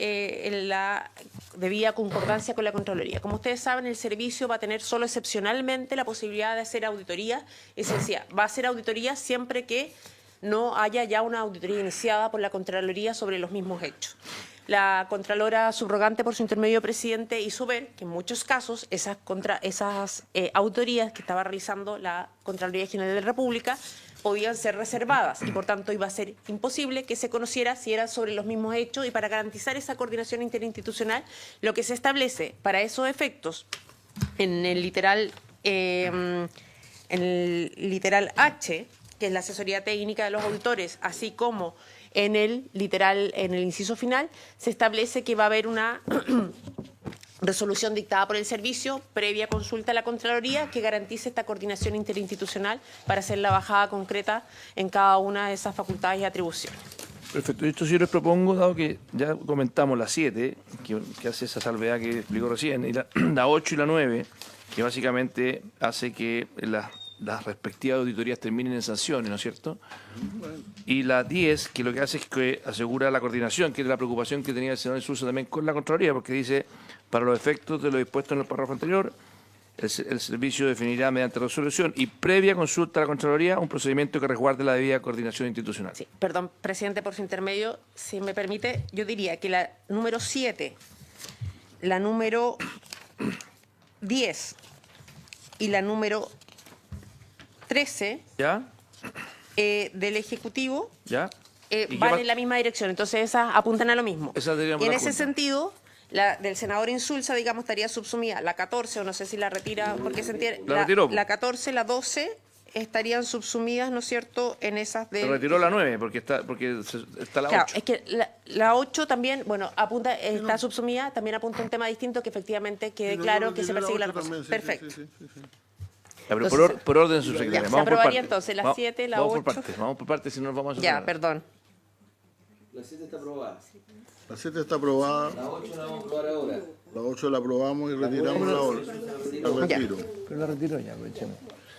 la debida concordancia con la Contraloría. Como ustedes saben, el servicio va a tener solo excepcionalmente la posibilidad de hacer auditoría. Es decir, va a hacer auditoría siempre que no haya ya una auditoría iniciada por la Contraloría sobre los mismos hechos. La Contralora subrogante, por su intermedio, presidente, hizo ver que en muchos casos esas auditorías que estaba realizando la Contraloría General de la República podían ser reservadas y, por tanto, iba a ser imposible que se conociera si eran sobre los mismos hechos, y para garantizar esa coordinación interinstitucional, lo que se establece para esos efectos en el literal H, que es la asesoría técnica de los auditores, así como en el inciso final, se establece que va a haber una resolución dictada por el servicio previa consulta a la Contraloría que garantice esta coordinación interinstitucional para hacer la bajada concreta en cada una de esas facultades y atribuciones. Perfecto. Esto sí yo les propongo, dado que ya comentamos la 7, que hace esa salvedad que explicó recién, y la 8 y la 9, que básicamente hace que las respectivas auditorías terminen en sanciones, ¿no es cierto? Y la 10, que lo que hace es que asegura la coordinación, que es la preocupación que tenía el senador Insulza también con la Contraloría, porque dice, para los efectos de lo dispuesto en el párrafo anterior, el servicio definirá mediante resolución y previa consulta a la Contraloría un procedimiento que resguarde la debida coordinación institucional. Sí, perdón, presidente, por su intermedio, si me permite, yo diría que la número 7, la número 10 y la número 13 ¿Ya? Del Ejecutivo ¿Ya? ¿Y van qué en la misma dirección, entonces esas apuntan a lo mismo. Esas deberíamos Y en dar ese cuenta. sentido, la del senador Insulza, digamos, estaría subsumida. La 14, o no sé si la retira, porque se entiende. La retiró. La 14, la 12 estarían subsumidas, ¿no es cierto?, en esas de... Se retiró la 9 porque está la 8. Claro, es que la 8 también, bueno, apunta, está subsumida, también apunta un tema distinto que efectivamente quede claro que se persigue la resolución. Perfecto. Ya, pero Entonces, por orden, subsecretaria. ya, se Vamos por aprobaría partes. entonces la 7, la 8. Vamos por partes, si no nos vamos a Ya, separar. perdón. La 7 está aprobada. La 7 está aprobada, La 8 la vamos a aprobar ahora. la 8 la aprobamos y retiramos la 8. La retiro. Pero la retiró ya, aprovechemos.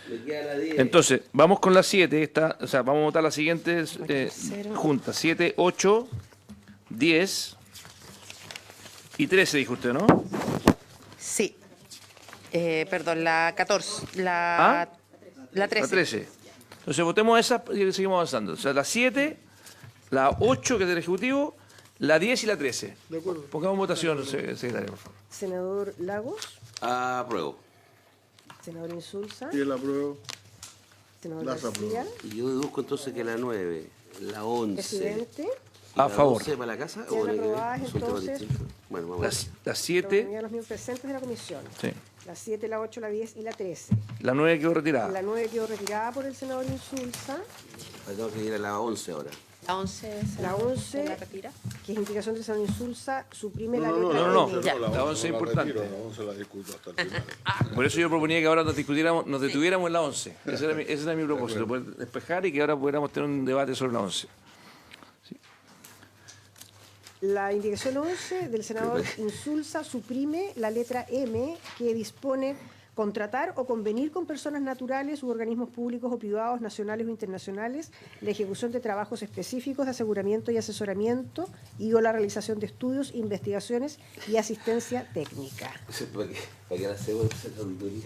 Le queda la 10. Entonces, vamos con la 7, o sea, vamos a votar las siguientes juntas. 7, 8, 10 y 13, dijo usted, ¿no? Sí. Perdón, la 14. ¿Ah? La 13. La 13. Entonces, votemos esas y seguimos avanzando. O sea, la 7, la 8, que es del Ejecutivo, la 10 y la 13. De acuerdo. Pongamos votación, secretario, por favor. Senador Lagos, Apruebo. senador Insulza, Y el apruebo. senador Las García, Y yo deduzco entonces que la 9, la 11. presidente. ¿Y A la favor. 12 para la casa? Quedan ¿O no? aprobadas, ¿Es un tema entonces. distinto? Bueno, vamos a ver. La La 7, unidad de los miembros presentes de la comisión. sí. La 7, la 8, la 10 y la 13. La 9 quedó retirada. La 9 quedó retirada por el senador Insulza. Tengo que ir a la 11 ahora. La 11. La 11, ¿La retira? que es indicación del senador Insulsa, suprime la No, letra no, M. no. Ya. La 11 es importante. La 11 la discuto hasta el final. Por eso yo proponía que ahora nos detuviéramos en la 11. Ese era mi propósito, poder despejar y que ahora pudiéramos tener un debate sobre la 11. La indicación 11 del senador Insulza suprime la letra M, que dispone contratar o convenir con personas naturales u organismos públicos o privados, nacionales o internacionales, la ejecución de trabajos específicos de aseguramiento y asesoramiento y o la realización de estudios, investigaciones y asistencia técnica. ¿Para qué la hacemos la auditoría?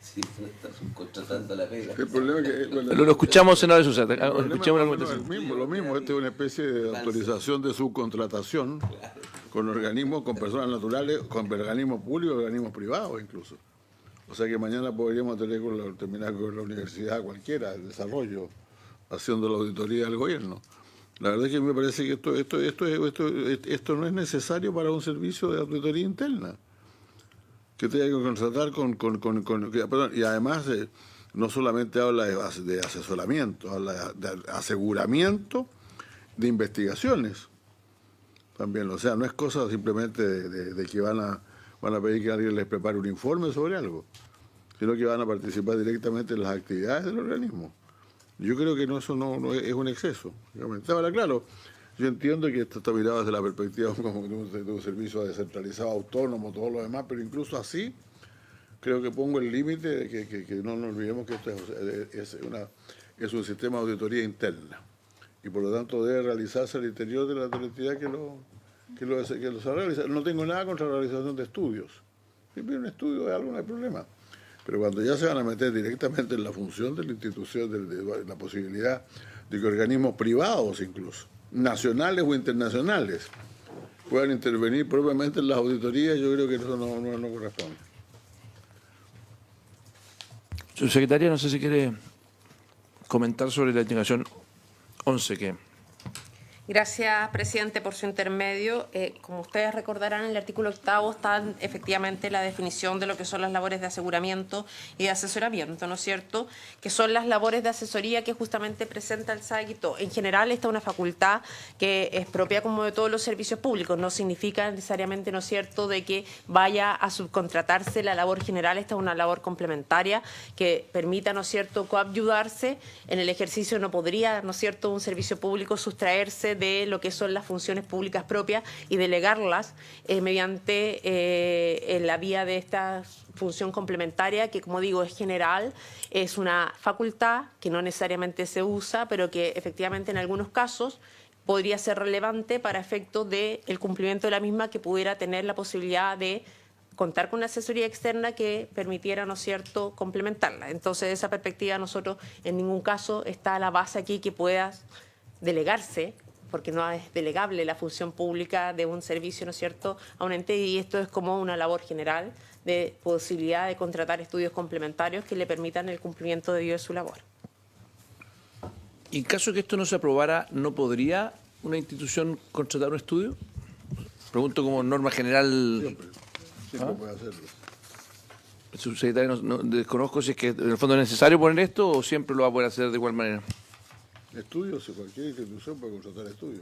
Si no estamos contratando la pega. El problema es que... bueno, Lo escuchamos, senador Sousa. el problema Escuchemos la es argumentación. lo mismo, esta es una especie de autorización de subcontratación con organismos, con personas naturales, con organismos públicos, organismos privados incluso. O sea que mañana podríamos terminar con la universidad cualquiera, el desarrollo, haciendo la auditoría del gobierno. La verdad es que me parece que esto no es necesario para un servicio de auditoría interna, que tenga que contratar perdón, y además no solamente habla de asesoramiento, habla de aseguramiento de investigaciones también. O sea, no es cosa simplemente de que van a van a pedir que alguien les prepare un informe sobre algo, sino que van a participar directamente en las actividades del organismo. Yo creo que eso no es un exceso. Ahora, claro, yo entiendo que esto está mirado desde la perspectiva como de un servicio descentralizado, autónomo, todo lo demás, pero incluso así creo que pongo el límite de que no nos olvidemos que esto es un sistema de auditoría interna y por lo tanto debe realizarse al interior de la entidad que lo realiza. No tengo nada contra la realización de estudios. Siempre un estudio de algo no hay problema. Pero cuando ya se van a meter directamente en la función de la institución, de la posibilidad de que organismos privados incluso, nacionales o internacionales, puedan intervenir propiamente en las auditorías, yo creo que eso no corresponde. Subsecretaria, no sé si quiere comentar sobre la indicación 11 que... Gracias, presidente, por su intermedio. Como ustedes recordarán, en el artículo 8 está efectivamente la definición de lo que son las labores de aseguramiento y de asesoramiento, ¿no es cierto?, que son las labores de asesoría que justamente presenta el SAGITO. En general, esta es una facultad que es propia como de todos los servicios públicos. No significa necesariamente, ¿no es cierto?, de que vaya a subcontratarse la labor general. Esta es una labor complementaria que permita, ¿no es cierto?, coadyudarse. En el ejercicio no podría, ¿no es cierto?, un servicio público sustraerse de lo que son las funciones públicas propias y delegarlas mediante la vía de esta función complementaria que, como digo, es general, es una facultad que no necesariamente se usa, pero que efectivamente en algunos casos podría ser relevante para efectos del cumplimiento de la misma, que pudiera tener la posibilidad de contar con una asesoría externa que permitiera, ¿no es cierto?, complementarla. Entonces, de esa perspectiva, nosotros en ningún caso está la base aquí que pueda delegarse, porque no es delegable la función pública de un servicio, ¿no es cierto?, a un ente, y esto es como una labor general de posibilidad de contratar estudios complementarios que le permitan el cumplimiento debido de su labor. Y en caso de que esto no se aprobara, ¿no podría una institución contratar un estudio? Pregunto como norma general. Siempre puede hacerlo. Subsecretario, desconozco si es que en el fondo es necesario poner esto o siempre lo va a poder hacer de igual manera. Estudios, cualquier institución puede contratar estudios.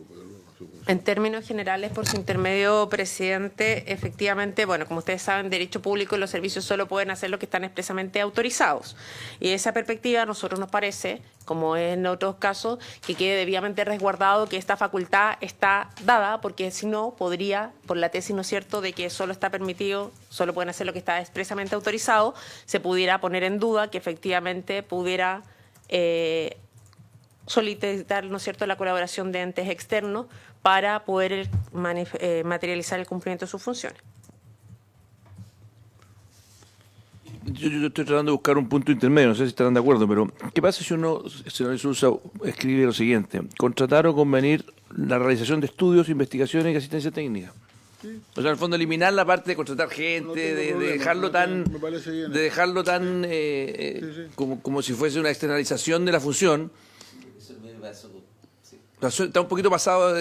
En términos generales, por su intermedio, presidente, efectivamente, bueno, como ustedes saben, derecho público y los servicios solo pueden hacer lo que están expresamente autorizados. Y de esa perspectiva, a nosotros nos parece, como en otros casos, que quede debidamente resguardado que esta facultad está dada, porque si no, podría, por la tesis, ¿no es cierto?, de que solo está permitido, solo pueden hacer lo que está expresamente autorizado, se pudiera poner en duda que efectivamente pudiera solicitar, ¿no es cierto?, la colaboración de entes externos para poder materializar el cumplimiento de sus funciones. Yo estoy tratando de buscar un punto intermedio, no sé si estarán de acuerdo, pero ¿qué pasa si uno, señor Sousa, escribe lo siguiente: contratar o convenir la realización de estudios, investigaciones y asistencia técnica? Sí. O sea, en el fondo eliminar la parte de contratar gente, de dejarlo tan, como si fuese una externalización de la función. Está un poquito pasado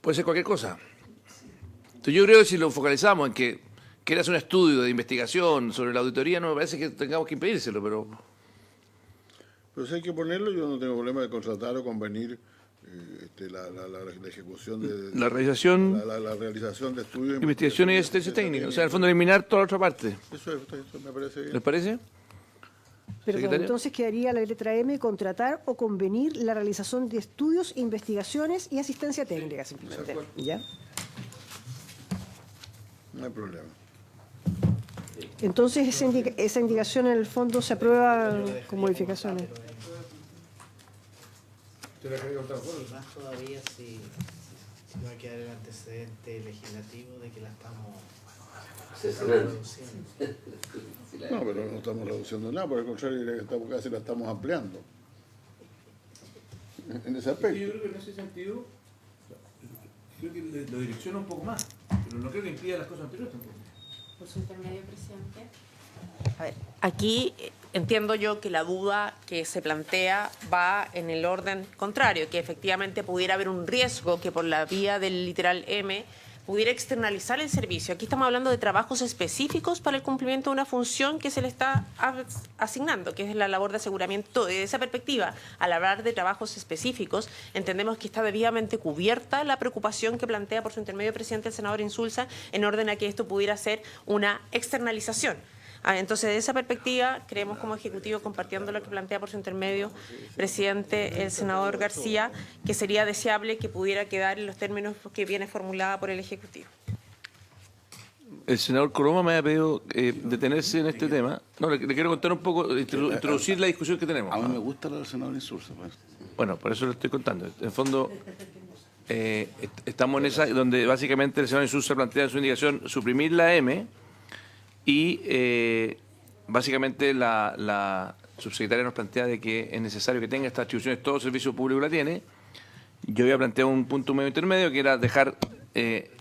puede ser cualquier cosa. Entonces yo creo que si lo focalizamos en que quieras un estudio de investigación sobre la auditoría, no me parece que tengamos que impedírselo, pero si hay que ponerlo, yo no tengo problema de contratar o convenir la ejecución de la realización de estudios, investigaciones y asistencia técnica. O sea, en el fondo eliminar toda la otra parte. Eso me parece bien. ¿Les parece? Pero entonces quedaría la letra M: contratar o convenir la realización de estudios, investigaciones y asistencia técnica, simplemente. ¿Ya? No hay problema. Entonces esa indicación en el fondo se aprueba con modificaciones. Y más todavía si va a quedar el antecedente legislativo de que la estamos reduciendo. No, pero no estamos reduciendo nada, por el contrario, casi la estamos ampliando. En ese aspecto. Yo creo que en ese sentido, creo que lo direcciona un poco más, pero no creo que impida las cosas anteriores tampoco. Por su intermedio, presidente. A ver, aquí entiendo yo que la duda que se plantea va en el orden contrario, que efectivamente pudiera haber un riesgo que por la vía del literal M pudiera externalizar el servicio. Aquí estamos hablando de trabajos específicos para el cumplimiento de una función que se le está asignando, que es la labor de aseguramiento. Desde esa perspectiva, al hablar de trabajos específicos, entendemos que está debidamente cubierta la preocupación que plantea por su intermedio presidente el senador Insulza en orden a que esto pudiera ser una externalización. Entonces, de esa perspectiva, creemos como Ejecutivo, compartiendo lo que plantea por su intermedio presidente el senador García, que sería deseable que pudiera quedar en los términos que viene formulada por el Ejecutivo. El senador Coloma me ha pedido detenerse en este tema. No, le quiero contar un poco, introducir la discusión que tenemos. A mí me gusta lo del senador Insulza. Pues. Bueno, por eso lo estoy contando. En el fondo, estamos en esa donde básicamente el senador Insulza plantea en su indicación suprimir la M y básicamente la subsecretaria nos plantea de que es necesario que tenga estas atribuciones, todo servicio público la tiene. Yo había planteado un punto medio intermedio que era dejar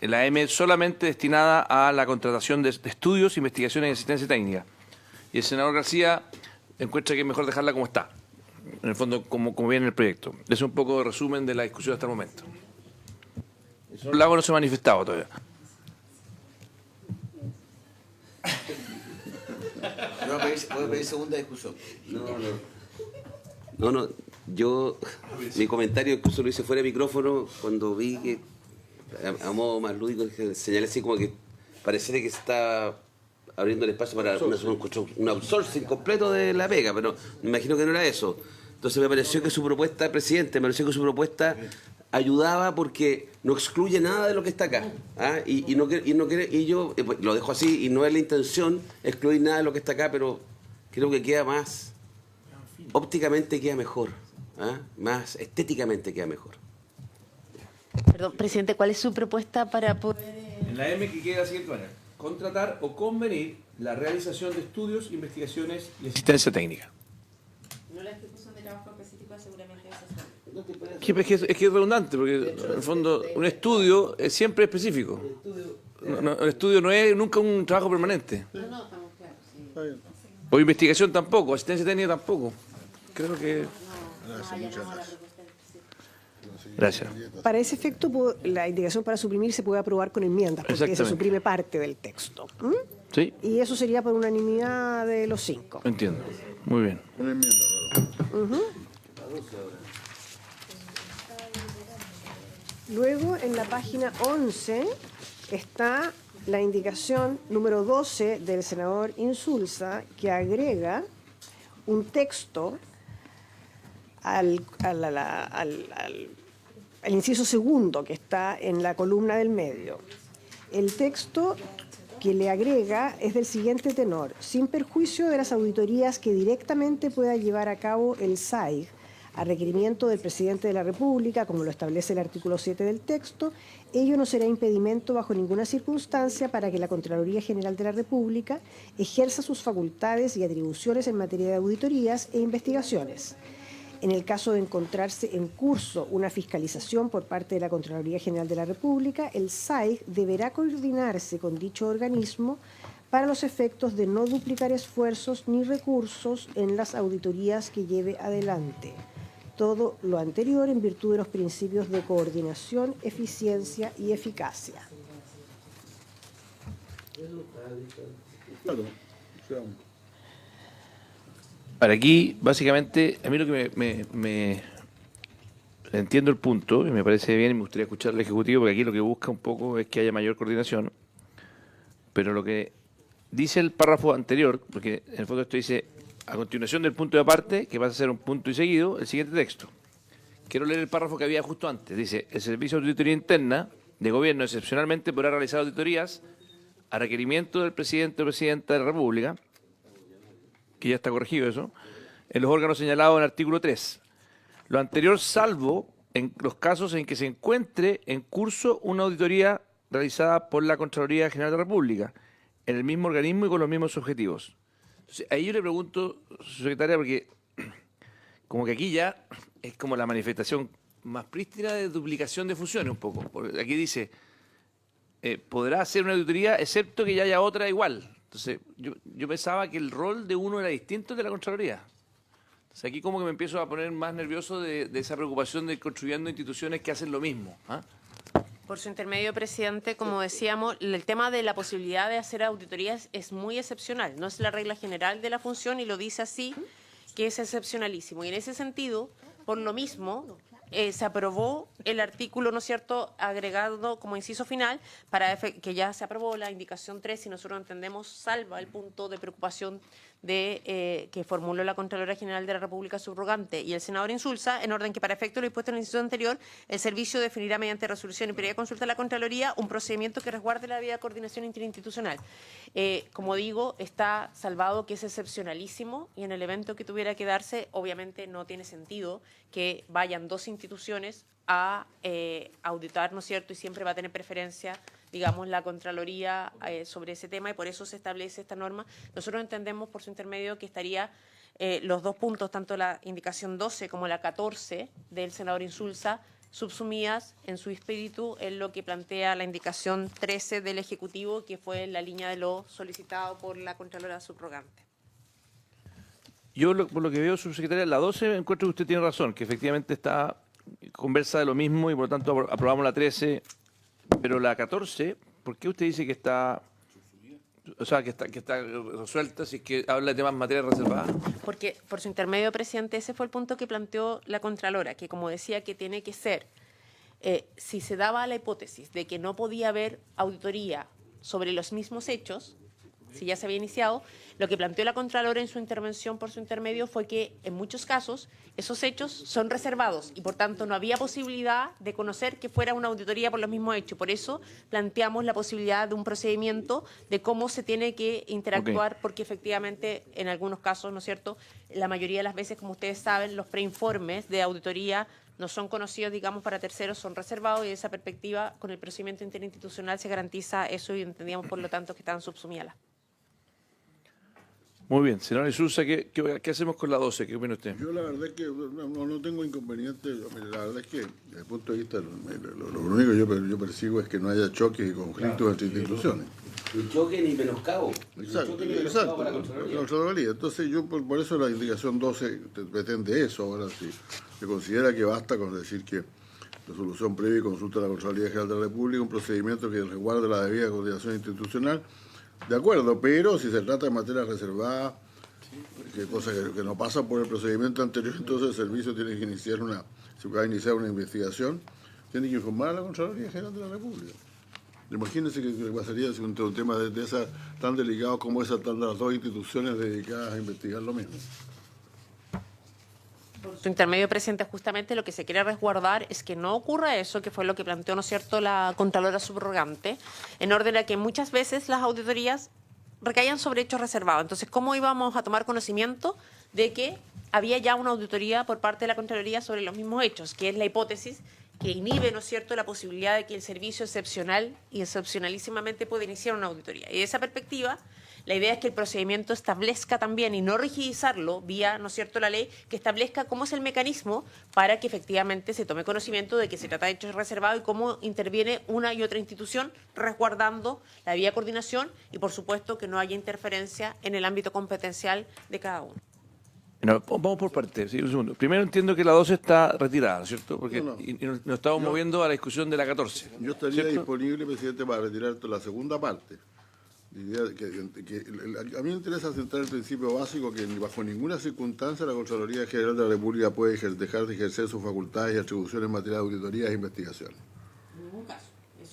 la M solamente destinada a la contratación de estudios, investigaciones y asistencia técnica. Y el senador García encuentra que es mejor dejarla como está, en el fondo como viene el proyecto. Es un poco de resumen de la discusión hasta el momento. El señor Lago no se ha manifestado todavía. Voy a pedir segunda discusión. No, yo, mi comentario incluso lo hice fuera de micrófono cuando vi que, a modo más lúdico, señalé así como que pareciera que se está abriendo el espacio para un outsourcing completo de la pega, pero me imagino que no era eso. Entonces me pareció que su propuesta, presidente, ayudaba porque no excluye nada de lo que está acá. Y yo pues, lo dejo así, y no es la intención excluir nada de lo que está acá, pero creo que queda más, ópticamente queda mejor, más estéticamente queda mejor. Perdón, presidente, ¿cuál es su propuesta para poder...? En la M que queda de la siguiente manera: contratar o convenir la realización de estudios, investigaciones y asistencia técnica. No la ejecución de trabajo específico de aseguramiento de social. Es que es redundante, porque en el fondo un estudio es siempre específico. El estudio no es nunca un trabajo permanente. No, estamos claros. Sí. O investigación tampoco, asistencia técnica tampoco. Creo que... Gracias. Para ese efecto, la indicación para suprimir se puede aprobar con enmiendas, porque se Exactamente. suprime parte del texto. Sí, Y eso sería por unanimidad de los 5. entiendo. Muy bien. Una enmienda, claro. Luego, en la página 11, está la indicación número 12 del senador Insulza, que agrega un texto al inciso segundo que está en la columna del medio. El texto que le agrega es del siguiente tenor: sin perjuicio de las auditorías que directamente pueda llevar a cabo el SAIG a requerimiento del presidente de la República, como lo establece el artículo 7 del texto, ello no será impedimento bajo ninguna circunstancia para que la Contraloría General de la República ejerza sus facultades y atribuciones en materia de auditorías e investigaciones. En el caso de encontrarse en curso una fiscalización por parte de la Contraloría General de la República, el SAIG deberá coordinarse con dicho organismo para los efectos de no duplicar esfuerzos ni recursos en las auditorías que lleve adelante. Todo lo anterior en virtud de los principios de coordinación, eficiencia y eficacia. Claro, o sea, Para aquí, básicamente, a mí lo que me entiendo el punto, y me parece bien, y me gustaría escuchar al Ejecutivo, porque aquí lo que busca un poco es que haya mayor coordinación, pero lo que dice el párrafo anterior, porque en el fondo esto dice, a continuación del punto de aparte, que pasa a ser un punto y seguido, el siguiente texto. Quiero leer el párrafo que había justo antes. Dice: el Servicio de Auditoría Interna de Gobierno excepcionalmente podrá realizar auditorías a requerimiento del presidente o presidenta de la República, que ya está corregido eso, en los órganos señalados en el artículo 3. Lo anterior salvo en los casos en que se encuentre en curso una auditoría realizada por la Contraloría General de la República, en el mismo organismo y con los mismos objetivos. Entonces, ahí yo le pregunto, secretaria, porque como que aquí ya es como la manifestación más prístina de duplicación de funciones un poco. Porque aquí dice, podrá hacer una auditoría excepto que ya haya otra igual. Entonces, yo pensaba que el rol de uno era distinto al de la Contraloría. Entonces, aquí como que me empiezo a poner más nervioso de esa preocupación de ir construyendo instituciones que hacen lo mismo. Por su intermedio, presidente, como decíamos, el tema de la posibilidad de hacer auditorías es muy excepcional. No es la regla general de la función y lo dice así, que es excepcionalísimo. Y en ese sentido, por lo mismo, se aprobó el artículo, ¿no es cierto?, agregado como inciso final, que ya se aprobó la indicación 3 y nosotros entendemos salva el punto de preocupación que formuló la Contralora General de la República subrogante y el senador Insulza, en orden que para efecto de lo dispuesto en el inciso anterior, el servicio definirá mediante resolución y previa consulta a la Contraloría un procedimiento que resguarde la debida coordinación interinstitucional. Como digo, está salvado que es excepcionalísimo y en el evento que tuviera que darse, obviamente no tiene sentido que vayan dos instituciones a auditar, ¿no es cierto?, y siempre va a tener preferencia, digamos, la Contraloría sobre ese tema y por eso se establece esta norma. Nosotros entendemos por su intermedio que estaría los dos puntos, tanto la indicación 12 como la 14 del senador Insulza, subsumidas en su espíritu en lo que plantea la indicación 13 del Ejecutivo, que fue en la línea de lo solicitado por la Contralora subrogante. Yo, por lo que veo, subsecretaria, la 12 encuentro que usted tiene razón, que efectivamente conversa de lo mismo y por lo tanto aprobamos la 13, pero la 14, ¿por qué usted dice que está, o sea, que está resuelta si es que habla de temas en materia reservada? Porque, por su intermedio, presidente, ese fue el punto que planteó la Contralora, que como decía que tiene que ser, si se daba la hipótesis de que no podía haber auditoría sobre los mismos hechos, si ya se había iniciado, lo que planteó la Contralora en su intervención por su intermedio fue que en muchos casos esos hechos son reservados y por tanto no había posibilidad de conocer que fuera una auditoría por los mismos hechos. Por eso planteamos la posibilidad de un procedimiento de cómo se tiene que interactuar, porque efectivamente en algunos casos, ¿no es cierto?, la mayoría de las veces, como ustedes saben, los preinformes de auditoría no son conocidos, digamos, para terceros, son reservados y de esa perspectiva, con el procedimiento interinstitucional se garantiza eso y entendíamos, por lo tanto, que estaban subsumidas. Muy bien. Senador Insulza, ¿qué hacemos con la 12? ¿Qué opina usted? Yo la verdad es que no tengo inconveniente. La verdad es que, desde el punto de vista, lo único que yo persigo es que no haya choques y conflictos entre instituciones. Ni choque ni menoscabo. Exacto. La Contraloría. Entonces yo por eso la indicación 12 pretende eso. Ahora, si se considera que basta con decir que resolución previa y consulta a la Contraloría General de la República, un procedimiento que resguarde la debida coordinación institucional, de acuerdo, pero si se trata de materia reservada, cosa que no pasa por el procedimiento anterior, entonces el servicio tiene que si va a iniciar una investigación, tiene que informar a la Contraloría General de la República. Imagínense que pasaría si un tema de esa tan delicado como esa, están las dos instituciones dedicadas a investigar lo mismo. Por su intermedio, presidente, justamente lo que se quiere resguardar es que no ocurra eso, que fue lo que planteó, ¿no es cierto?, la Contralora subrogante, en orden a que muchas veces las auditorías recaían sobre hechos reservados. Entonces, ¿cómo íbamos a tomar conocimiento de que había ya una auditoría por parte de la Contraloría sobre los mismos hechos, que es la hipótesis que inhibe, ¿no es cierto?, la posibilidad de que el servicio excepcional y excepcionalísimamente pueda iniciar una auditoría? Y de esa perspectiva, la idea es que el procedimiento establezca también, y no rigidizarlo vía, ¿no es cierto?, la ley, que establezca cómo es el mecanismo para que efectivamente se tome conocimiento de que se trata de hechos reservados y cómo interviene una y otra institución resguardando la debida coordinación y, por supuesto, que no haya interferencia en el ámbito competencial de cada uno. No, vamos por partes, ¿sí? Un segundo. Primero entiendo que la 12 está retirada, ¿cierto? Porque y nos estamos moviendo a la discusión de la 14. Yo estaría disponible, presidente, para retirar la segunda parte. A mí me interesa centrar el principio básico que bajo ninguna circunstancia la Contraloría General de la República puede dejar de ejercer sus facultades y atribuciones en materia de auditorías e investigaciones.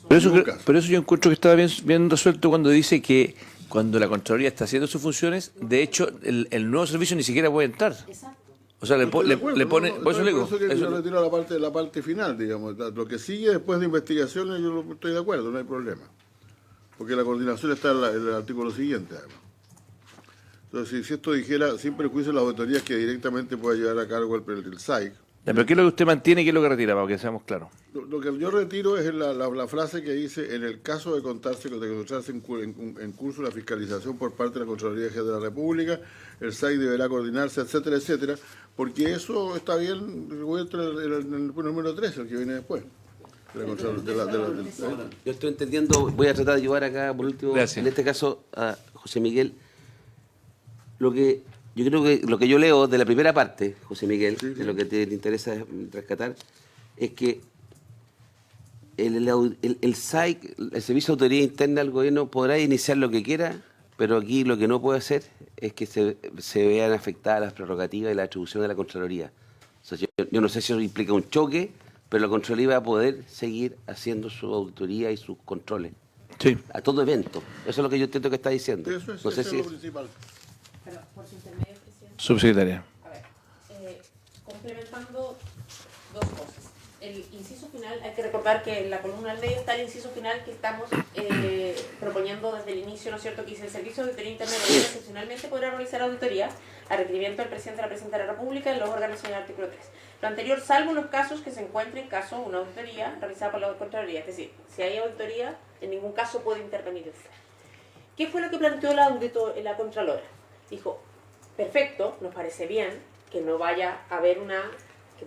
Pero eso yo encuentro que está bien resuelto cuando dice que cuando la Contraloría está haciendo sus funciones, de hecho, el nuevo servicio ni siquiera puede entrar. Exacto. O sea, le pone... Por eso le digo. Por eso que yo retiro la parte final, digamos. Lo que sigue después de investigaciones, yo estoy de acuerdo, no hay problema. Porque la coordinación está en el artículo siguiente, además. Entonces, si esto dijera, sin perjuicio de las auditorías que directamente pueda llevar a cargo el SAIC. ¿Pero qué es lo que usted mantiene y qué es lo que retira, para que seamos claros? Lo que yo retiro es la frase que dice, en el caso de encontrarse en curso la fiscalización por parte de la Contraloría General de la República, el SAIC deberá coordinarse, etcétera, etcétera, porque eso está bien, voy a entrar en el número 13, el que viene después. Yo estoy entendiendo, voy a tratar de ayudar acá, por último, gracias. En este caso, a José Miguel. Yo creo que lo que yo leo de la primera parte, José Miguel, de lo que te interesa rescatar, es que el SAIC, el Servicio de Auditoría Interna del Gobierno, podrá iniciar lo que quiera, pero aquí lo que no puede hacer es que se vean afectadas las prerrogativas y la atribución de la Contraloría. O sea, yo no sé si eso implica un choque, pero la Contraloría va a poder seguir haciendo su auditoría y sus controles. Sí. A todo evento. Eso es lo que yo entiendo que está diciendo. Eso es, No sé eso si es lo principal. Pero, por su intermedio, presidente. Subsecretaria. A ver, complementando dos cosas. El inciso final, hay que recordar que en la columna del medio está el inciso final que estamos proponiendo desde el inicio, ¿no es cierto?, que dice: el Servicio de Auditoría Interna excepcionalmente podrá realizar auditoría a requerimiento del presidente o la presidenta de la República en los órganos en el artículo 3. Lo anterior, salvo los casos que se encuentre en caso una auditoría realizada por la Contraloría. Es decir, si hay auditoría, en ningún caso puede intervenir el SAIC. ¿Qué fue lo que planteó la Contralora? Dijo: perfecto, nos parece bien que no vaya a haber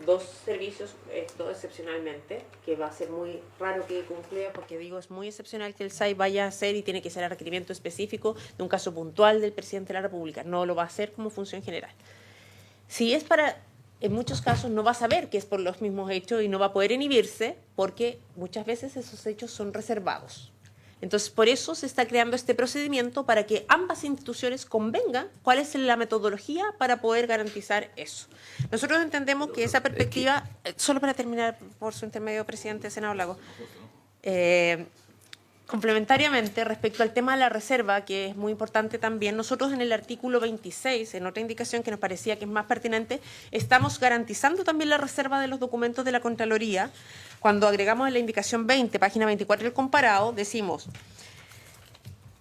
dos servicios, esto excepcionalmente, que va a ser muy raro que concluya, porque digo, es muy excepcional que el SAIC vaya a hacer y tiene que ser a requerimiento específico de un caso puntual del presidente de la República. No lo va a hacer como función general. Si es para, en muchos casos no va a saber que es por los mismos hechos y no va a poder inhibirse, porque muchas veces esos hechos son reservados. Entonces, por eso se está creando este procedimiento para que ambas instituciones convengan cuál es la metodología para poder garantizar eso. Nosotros entendemos que esa perspectiva, solo para terminar por su intermedio, presidente, senador Lago, complementariamente, respecto al tema de la reserva, que es muy importante también, nosotros en el artículo 26, en otra indicación que nos parecía que es más pertinente, estamos garantizando también la reserva de los documentos de la Contraloría. Cuando agregamos en la indicación 20, página 24 del comparado, decimos: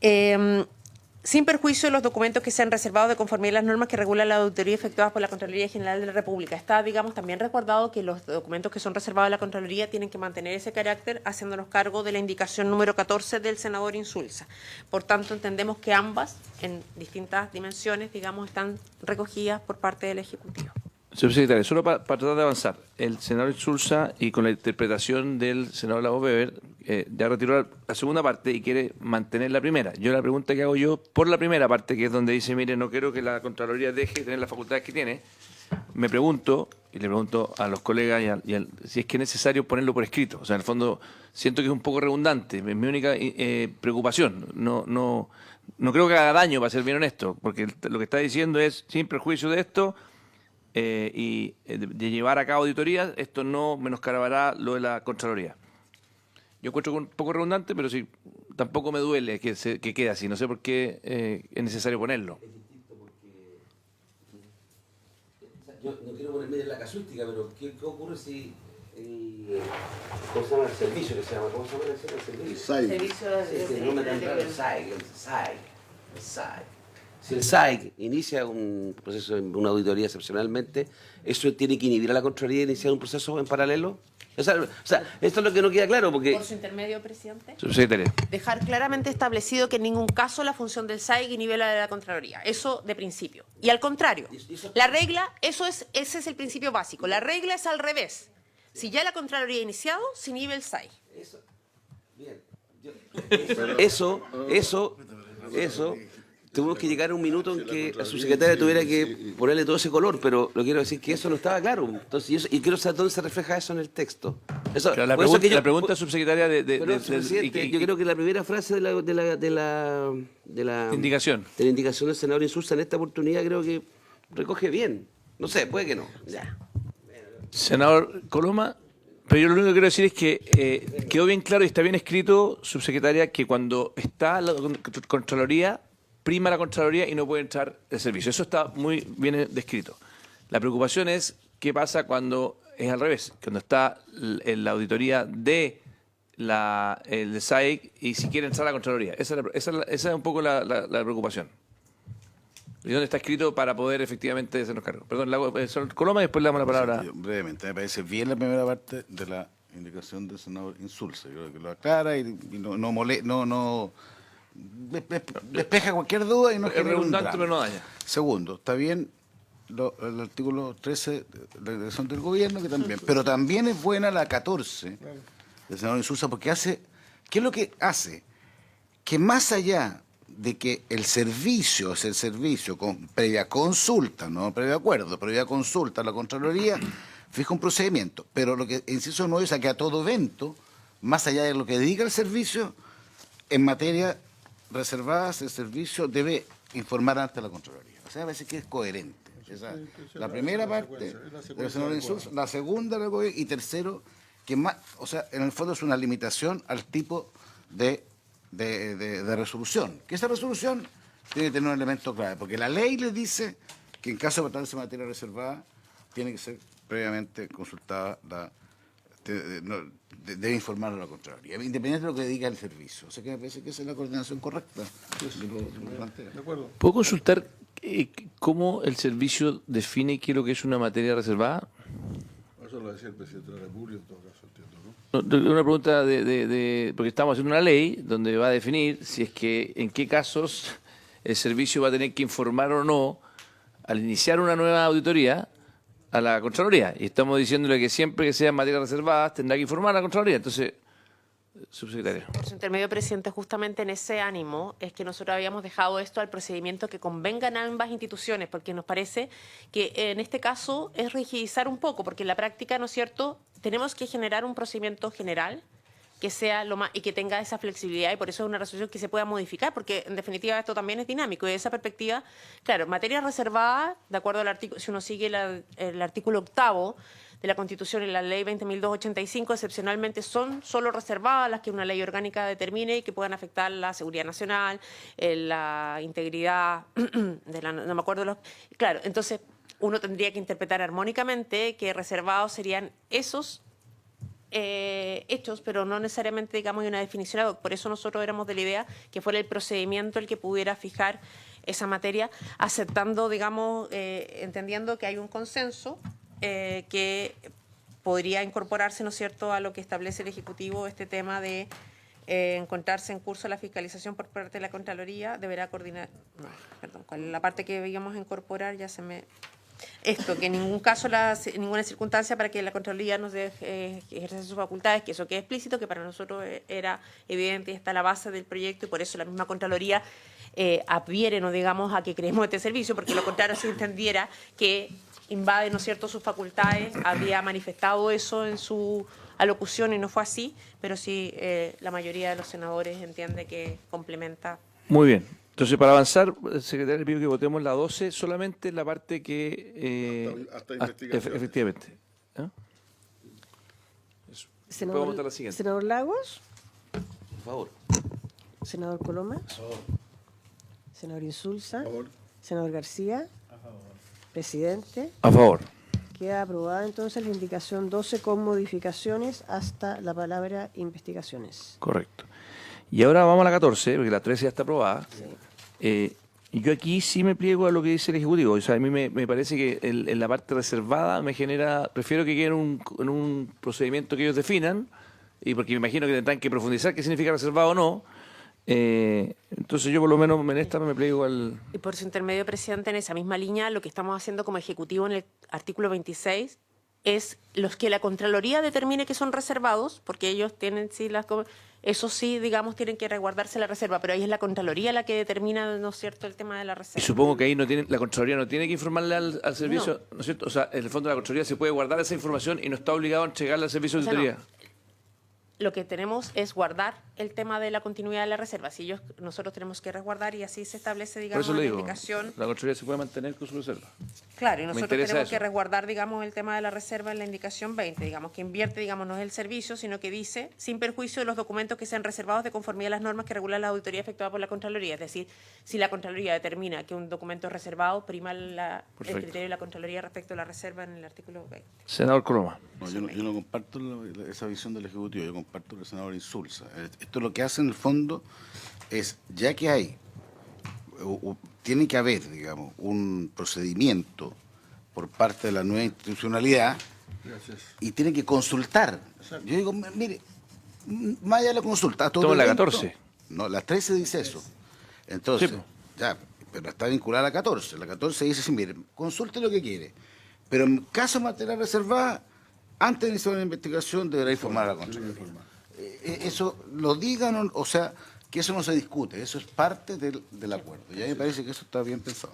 sin perjuicio de los documentos que sean reservados de conformidad a las normas que regulan la auditoría efectuadas por la Contraloría General de la República. Está, digamos, también resguardado que los documentos que son reservados de la Contraloría tienen que mantener ese carácter, haciéndonos cargo de la indicación número 14 del senador Insulza. Por tanto, entendemos que ambas, en distintas dimensiones, digamos, están recogidas por parte del Ejecutivo. Subsecretario, solo para tratar de avanzar, el senador Insulza, y con la interpretación del senador Lago Weber, ya retiró la segunda parte y quiere mantener la primera. Yo la pregunta que hago yo por la primera parte, que es donde dice: mire, no quiero que la Contraloría deje de tener las facultades que tiene, me pregunto, y le pregunto a los colegas si es que es necesario ponerlo por escrito. O sea, en el fondo siento que es un poco redundante, es mi única preocupación. No creo que haga daño, para ser bien honesto, porque lo que está diciendo es: sin perjuicio de esto, y de llevar a cabo auditorías, esto no menoscabará lo de la Contraloría. Yo encuentro un poco redundante, pero sí, tampoco me duele que quede así. No sé por qué es necesario ponerlo. Yo no quiero ponerme en la casuística, pero ¿qué ocurre si ¿cómo se llama el servicio que se llama? ¿Cómo se llama el servicio? El SAIC. El nombre tan raro, el SAIC. Si el SAIC inicia un proceso, una auditoría excepcionalmente, ¿eso tiene que inhibir a la Contraloría de iniciar un proceso en paralelo? O sea, esto es lo que no queda claro, porque... Por su intermedio, presidente. Subsecretario. Dejar claramente establecido que en ningún caso la función del SAIC inhibe la de la Contraloría. Eso de principio. Y al contrario, la regla, ese es el principio básico. La regla es al revés. Si ya la Contraloría ha iniciado, se inhibe el SAIC. Eso, tuvimos que llegar a un minuto en que la subsecretaria tuviera que ponerle todo ese color, pero lo quiero decir que eso no estaba claro. Entonces, y quiero saber dónde se refleja eso en el texto. Eso, Claro, la pregunta subsecretaria yo creo que la primera frase de la indicación del senador Insulza en esta oportunidad creo que recoge bien. No sé, puede que no. Ya. Senador Coloma, pero yo lo único que quiero decir es que quedó bien claro y está bien escrito, subsecretaria, que cuando está la Contraloría, prima la Contraloría y no puede entrar el servicio. Eso está muy bien descrito. La preocupación es qué pasa cuando es al revés, cuando está la auditoría de el SAIC y si quiere entrar la Contraloría. Esa es un poco la preocupación. ¿Y dónde está escrito para poder efectivamente hacernos cargo? Perdón, señor Coloma, y después le damos la palabra. Sí, brevemente, me parece bien la primera parte de la indicación del senador Insulza. Yo creo que lo aclara y no despeja cualquier duda y no Es genera un redundante, drama. pero no daña. Segundo, está bien el artículo 13 de la declaración del gobierno, que también, pero también es buena la 14 del senador Insulza, porque ¿qué es lo que hace? Que más allá de que el servicio es el servicio con previa consulta, no previo acuerdo, previa consulta a la Contraloría, fija un procedimiento, pero lo que inciso no es a que a todo evento más allá de lo que diga el servicio, en materia reservadas, el servicio debe informar ante la Contraloría. O sea, a veces que es coherente. La primera parte del senador Insulza, la segunda del gobierno, y tercero, que más, o sea, en el fondo es una limitación al tipo de resolución. Que esa resolución tiene que tener un elemento clave, porque la ley le dice que en caso de tratarse de materia reservada, tiene que ser previamente consultada debe informar a la Contraloría, independientemente de lo que diga el servicio. O sea que me parece que esa es la coordinación correcta. De acuerdo. ¿Puedo consultar cómo el servicio define qué es lo que es una materia reservada? Eso lo decía el presidente de la República, en todo caso, entiendo, ¿no? Una pregunta porque estamos haciendo una ley donde va a definir si es que en qué casos el servicio va a tener que informar o no al iniciar una nueva auditoría a la Contraloría. Y estamos diciéndole que siempre que sean materias reservadas tendrá que informar a la Contraloría. Entonces, subsecretario. Por su intermedio, presidente, justamente en ese ánimo es que nosotros habíamos dejado esto al procedimiento que convengan a ambas instituciones, porque nos parece que en este caso es rigidizar un poco, porque en la práctica, ¿no es cierto?, tenemos que generar un procedimiento general que sea lo más y que tenga esa flexibilidad, y por eso es una resolución que se pueda modificar, porque en definitiva esto también es dinámico, y de esa perspectiva, claro, materia reservada, de acuerdo al artículo, si uno sigue el artículo 8º de la Constitución y la Ley 20.285, excepcionalmente son solo reservadas las que una ley orgánica determine y que puedan afectar la seguridad nacional, la integridad de la, no me acuerdo claro, entonces uno tendría que interpretar armónicamente que reservados serían esos hechos, pero no necesariamente, digamos, hay una definición. Por eso nosotros éramos de la idea que fuera el procedimiento el que pudiera fijar esa materia, aceptando, digamos, entendiendo que hay un consenso que podría incorporarse, ¿no es cierto?, a lo que establece el Ejecutivo, este tema de encontrarse en curso la fiscalización por parte de la Contraloría, deberá coordinar, no, perdón, ¿cuál es la parte que debíamos incorporar? Ya se me... Esto, que en ningún caso, en ninguna circunstancia para que la Contraloría nos deje ejercer sus facultades, que eso quede explícito, que para nosotros era evidente y está la base del proyecto, y por eso la misma Contraloría adhiere, no digamos, a que creemos este servicio, porque lo contrario, si entendiera que invade, ¿no es cierto?, sus facultades, habría manifestado eso en su alocución y no fue así, pero sí la mayoría de los senadores entiende que complementa. Muy bien. Entonces, para avanzar, secretario, le pido que votemos la 12, solamente en la parte que... Hasta investigaciones. Efectivamente. ¿Ah? Podemos votar la siguiente. Senador Lagos, Por favor. senador Coloma, senador Insulza, Por favor. senador García, presidente. A favor. Queda aprobada entonces la indicación 12 con modificaciones hasta la palabra investigaciones. Correcto. Y ahora vamos a la 14, porque la 13 ya está aprobada. Y yo aquí sí me pliego a lo que dice el Ejecutivo. O sea, a mí me parece que en la parte reservada me genera... Prefiero que quede en un procedimiento que ellos definan, y porque me imagino que tendrán que profundizar qué significa reservado o no. Entonces yo por lo menos en esta me pliego al... Y por su intermedio, presidente, en esa misma línea, lo que estamos haciendo como Ejecutivo en el artículo 26 es los que la Contraloría determine que son reservados, porque ellos tienen, sí, eso sí, digamos, tienen que resguardarse la reserva, pero ahí es la Contraloría la que determina, ¿no es cierto?, el tema de la reserva. Y supongo que ahí la Contraloría no tiene que informarle al servicio, ¿no es cierto? O sea, en el fondo la Contraloría se puede guardar esa información y no está obligado a entregarla al servicio de auditoría. Lo que tenemos es guardar el tema de la continuidad de la reserva. Si nosotros tenemos que resguardar, y así se establece, Por digamos, eso le la digo, indicación. la Contraloría se puede mantener con su reserva. Claro, y nosotros interesa tenemos eso. que resguardar, digamos, el tema de la reserva en la indicación 20, digamos, que invierte, digamos, no es el servicio, sino que dice, sin perjuicio de los documentos que sean reservados de conformidad a las normas que regulan la auditoría efectuada por la Contraloría. Es decir, si la Contraloría determina que un documento es reservado, prima el criterio de la Contraloría respecto a la reserva en el artículo 20. Senador Coloma. No, yo no comparto esa visión del Ejecutivo, yo comparto el senador Insulza. Esto lo que hace en el fondo es, ya que hay, tiene que haber, digamos, un procedimiento por parte de la nueva institucionalidad. Gracias. Y tiene que consultar. Exacto. Yo digo, mire, más allá de la consulta. Toma la 14. No, la 13 dice eso. Entonces, Sí, po. ya, pero está vinculada a la 14. La 14 dice así, mire, consulte lo que quiere. Pero en caso de materia reservada, antes de iniciar una investigación deberá informar a la Contraloría. Eso lo digan, o sea, que eso no se discute, eso es parte del acuerdo. Y a mí me parece que eso está bien pensado.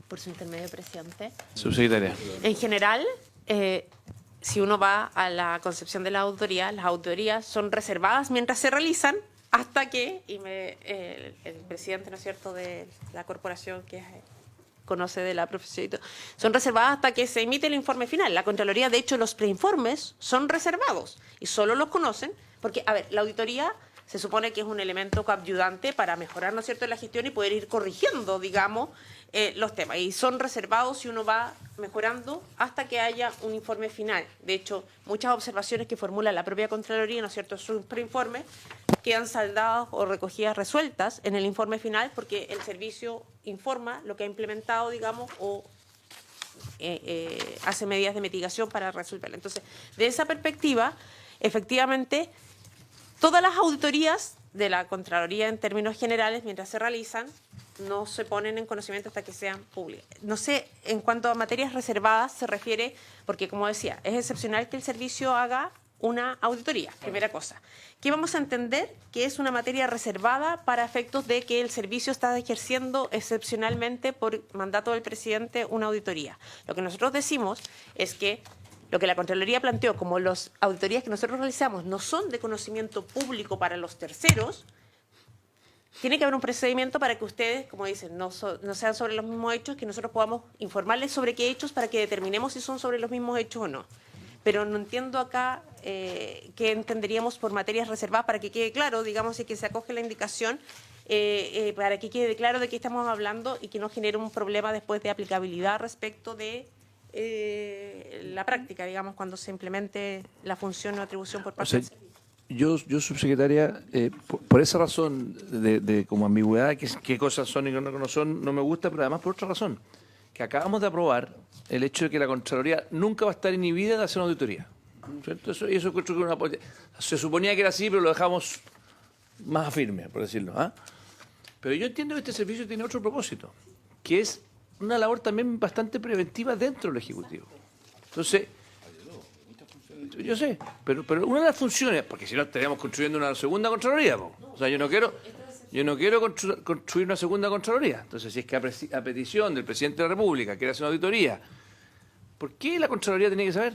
Por su intermedio, presidente. Subsecretaria. En general, si uno va a la concepción de las auditorías son reservadas mientras se realizan hasta que, el presidente, ¿no es cierto?, de la corporación que conoce de la profesión, son reservadas hasta que se emite el informe final. La Contraloría, de hecho, los preinformes son reservados y solo los conocen porque, a ver, la auditoría se supone que es un elemento coadyuvante para mejorar, ¿no es cierto?, la gestión y poder ir corrigiendo, digamos, los temas. Y son reservados y uno va mejorando hasta que haya un informe final. De hecho, muchas observaciones que formula la propia Contraloría, ¿no es cierto?, sus preinformes, quedan saldadas o recogidas, resueltas en el informe final porque el servicio informa lo que ha implementado, digamos, o hace medidas de mitigación para resolverlo. Entonces, de esa perspectiva, efectivamente, todas las auditorías de la Contraloría en términos generales, mientras se realizan, no se ponen en conocimiento hasta que sean públicas. No sé, en cuanto a materias reservadas se refiere, porque como decía, es excepcional que el servicio haga una auditoría, primera cosa. ¿Qué vamos a entender? Que es una materia reservada para efectos de que el servicio está ejerciendo excepcionalmente por mandato del presidente una auditoría. Lo que nosotros decimos es que lo que la Contraloría planteó, como las auditorías que nosotros realizamos no son de conocimiento público para los terceros, tiene que haber un procedimiento para que ustedes, como dicen, no sean sobre los mismos hechos, que nosotros podamos informarles sobre qué hechos para que determinemos si son sobre los mismos hechos o no. Pero no entiendo acá qué entenderíamos por materias reservadas para que quede claro, digamos, y que se acoge la indicación, para que quede claro de qué estamos hablando y que no genere un problema después de aplicabilidad respecto de la práctica, digamos, cuando se implemente la función o atribución por parte del servicio. Yo subsecretaria, por esa razón de como ambigüedad, qué cosas son y qué no son, no me gusta, pero además por otra razón, que acabamos de aprobar el hecho de que la Contraloría nunca va a estar inhibida de hacer una auditoría. ¿Cierto? Eso creo que una, se suponía que era así, pero lo dejamos más firme, por decirlo. Pero yo entiendo que este servicio tiene otro propósito, que es una labor también bastante preventiva dentro del Ejecutivo. Entonces, yo sé, pero una de las funciones, porque si no estaríamos construyendo una segunda Contraloría, po. O sea, yo no quiero construir una segunda Contraloría. Entonces, si es que a petición del presidente de la República quiere hacer una auditoría, ¿por qué la Contraloría tenía que saber?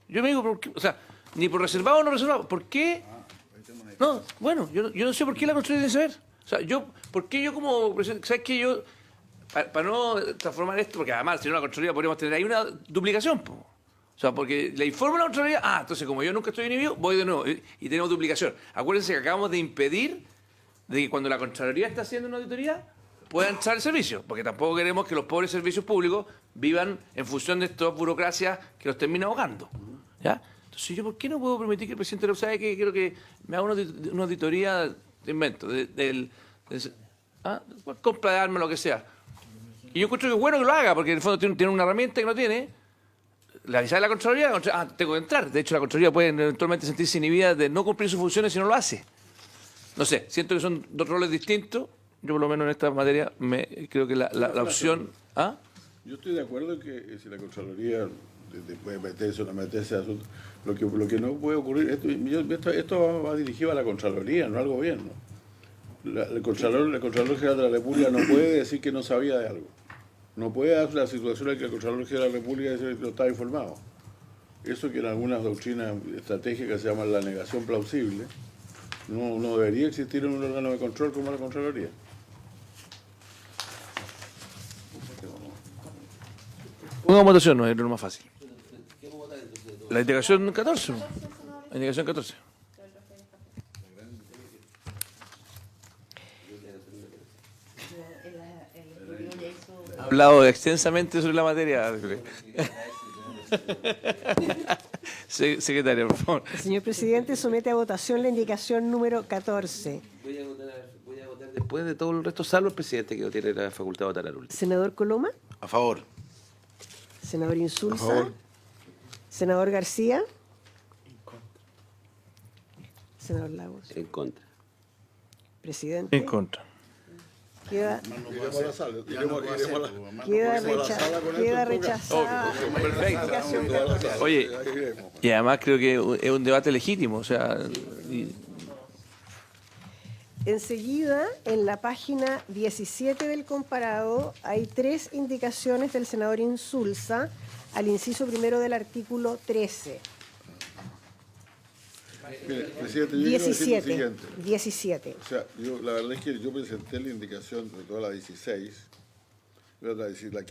Yo me digo, o sea, ni por reservado o no reservado, ¿por qué? No, bueno, yo no sé por qué la Contraloría tiene que saber. O sea, ¿por qué yo como presidente, sabes que yo, para no transformar esto, porque además si no la Contraloría podríamos tener ahí una duplicación, po. O sea, porque le informo a la Contraloría, entonces como yo nunca estoy inhibido, voy de nuevo y tenemos duplicación. Acuérdense que acabamos de impedir de que cuando la Contraloría está haciendo una auditoría pueda entrar el servicio, porque tampoco queremos que los pobres servicios públicos vivan en función de estas burocracias que los termina ahogando. ¿Ya? Entonces, ¿yo por qué no puedo permitir que el presidente lo sabe que quiero que me haga una auditoría, te invento, compra de armas, lo que sea? Y yo encuentro que es bueno que lo haga, porque en el fondo tiene una herramienta que no tiene. Le avisar a la Contraloría, tengo que entrar. De hecho, la Contraloría puede eventualmente sentirse inhibida de no cumplir sus funciones si no lo hace. No sé, siento que son dos roles distintos. Yo, por lo menos en esta materia, creo que la opción... Yo estoy de acuerdo en que si la Contraloría puede meterse o no meterse asunto, lo que no puede ocurrir, esto va dirigido a la Contraloría, no al gobierno. El Contralor General de la República no puede decir que no sabía de algo. No puede dar la situación en que el Contralor General de la República dice que no estaba informado. Eso que en algunas doctrinas estratégicas se llama la negación plausible, no debería existir en un órgano de control como la Contraloría. Una votación no es lo más fácil. La indicación 14. La indicación 14. Ha hablado extensamente sobre la materia. Secretaria, por favor. El señor presidente somete a votación la indicación número 14. Voy a votar después de todo el resto, salvo el presidente que no tiene la facultad de votar al último. Senador Coloma. A favor. Senador Insulza. A favor. Senador García. Senador Lagos. En contra. Presidente. En contra. Queda Queda rechazada. Perfecto. Oye, y además creo que es un debate legítimo, o sea... Enseguida, en la página 17 del comparado, hay 3 indicaciones del senador Insulza al inciso primero del artículo 13. Mire, presidente, yo quiero decir lo 17. siguiente. 17. O sea, la verdad es que yo presenté la indicación de toda la 16, la 15 y la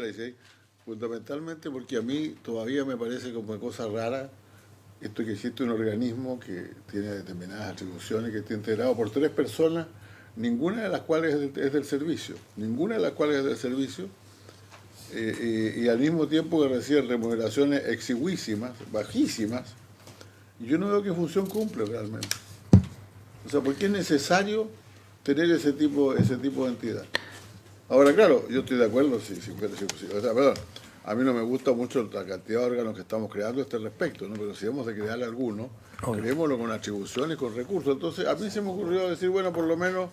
16, fundamentalmente porque a mí todavía me parece como una cosa rara esto que existe un organismo que tiene determinadas atribuciones, que está integrado por 3 personas, ninguna de las cuales es del servicio, y al mismo tiempo que reciben remuneraciones exiguísimas, bajísimas, y yo no veo qué función cumple realmente. O sea, ¿por qué es necesario tener ese tipo de entidad? Ahora, claro, yo estoy de acuerdo, a mí no me gusta mucho la cantidad de órganos que estamos creando a este respecto, ¿no? Pero si hemos de crear alguno, creémoslo con atribuciones, con recursos. Entonces, a mí se me ocurrió decir, bueno, por lo menos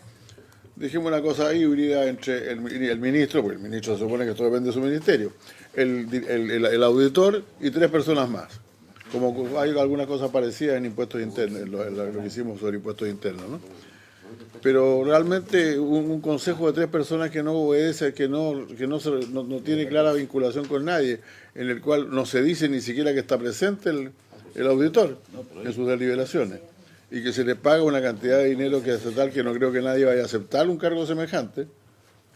dijimos una cosa híbrida entre el ministro, porque el ministro se supone que esto depende de su ministerio, el auditor y 3 personas más. Como hay alguna cosa parecida en impuestos internos, en lo que hicimos sobre impuestos internos, ¿no? Pero realmente un consejo de 3 personas que no obedece, que no tiene clara vinculación con nadie, en el cual no se dice ni siquiera que está presente el auditor en sus deliberaciones, y que se le paga una cantidad de dinero que es tal que no creo que nadie vaya a aceptar un cargo semejante.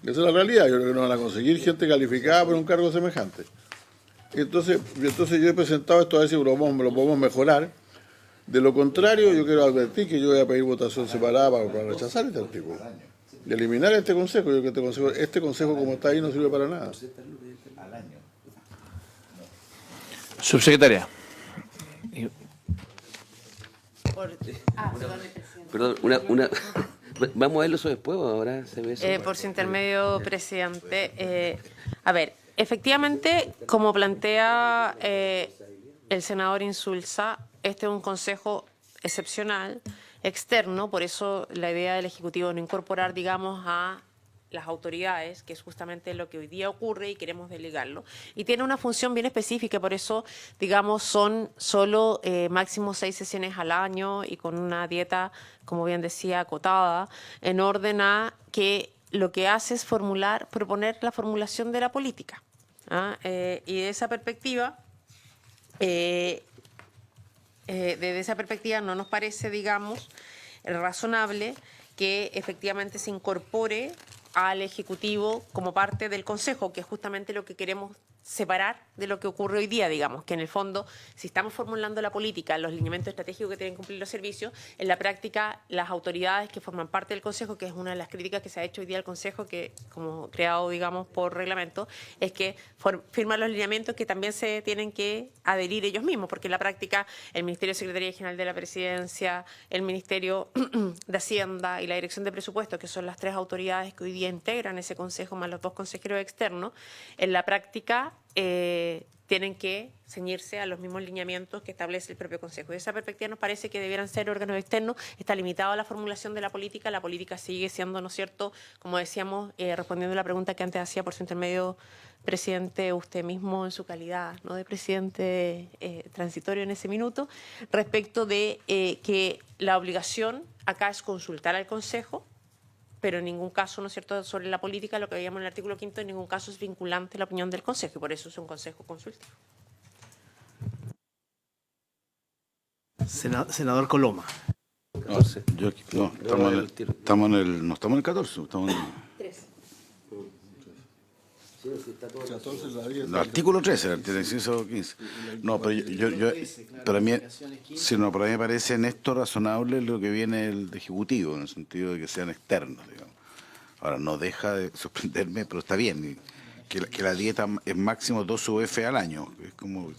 Esa es la realidad. Yo creo que no van a conseguir gente calificada por un cargo semejante. Entonces yo he presentado esto a ver si lo podemos mejorar. De lo contrario, yo quiero advertir que yo voy a pedir votación separada para rechazar este artículo y eliminar este consejo. Yo creo que este consejo como está ahí no sirve para nada. Subsecretaria. Perdón, vamos a verlo eso después, ahora se ve eso. Por su intermedio, presidente. A ver, efectivamente, como plantea el senador Insulza, este es un consejo excepcional, externo, por eso la idea del Ejecutivo no incorporar, digamos, a las autoridades, que es justamente lo que hoy día ocurre y queremos delegarlo. Y tiene una función bien específica, por eso, digamos, son solo máximo 6 sesiones al año y con una dieta, como bien decía, acotada, en orden a que lo que hace es proponer la formulación de la política. Y de esa perspectiva, desde esa perspectiva no nos parece, digamos, razonable que efectivamente se incorpore al Ejecutivo como parte del Consejo, que es justamente lo que queremos separar de lo que ocurre hoy día, digamos, que en el fondo, si estamos formulando la política, los lineamientos estratégicos que tienen que cumplir los servicios, en la práctica, las autoridades que forman parte del Consejo, que es una de las críticas que se ha hecho hoy día al Consejo, que como creado, digamos, por reglamento, es que firman los lineamientos que también se tienen que adherir ellos mismos, porque en la práctica el Ministerio de Secretaría General de la Presidencia, el Ministerio de Hacienda y la Dirección de Presupuestos, que son las 3 autoridades que hoy día integran ese Consejo, más los 2 consejeros externos, en la práctica tienen que ceñirse a los mismos lineamientos que establece el propio Consejo. De esa perspectiva nos parece que debieran ser órganos externos, está limitado a la formulación de la política sigue siendo, ¿no es cierto?, como decíamos, respondiendo a la pregunta que antes hacía por su intermedio, presidente, usted mismo en su calidad, ¿no?, de presidente transitorio en ese minuto, respecto de que la obligación acá es consultar al Consejo, pero en ningún caso, ¿no es cierto?, sobre la política, lo que veíamos en el artículo 5, en ningún caso es vinculante la opinión del Consejo, y por eso es un Consejo consultivo. Senador Coloma. No, estamos en el 14, estamos en el 13. el artículo 13, el inciso 15. No, pero pero a mí me parece, Néstor, razonable lo que viene del Ejecutivo, en el sentido de que sean externos, digamos. Ahora, no deja de sorprenderme, pero está bien, que la dieta es máximo 2 UF al año. Es como,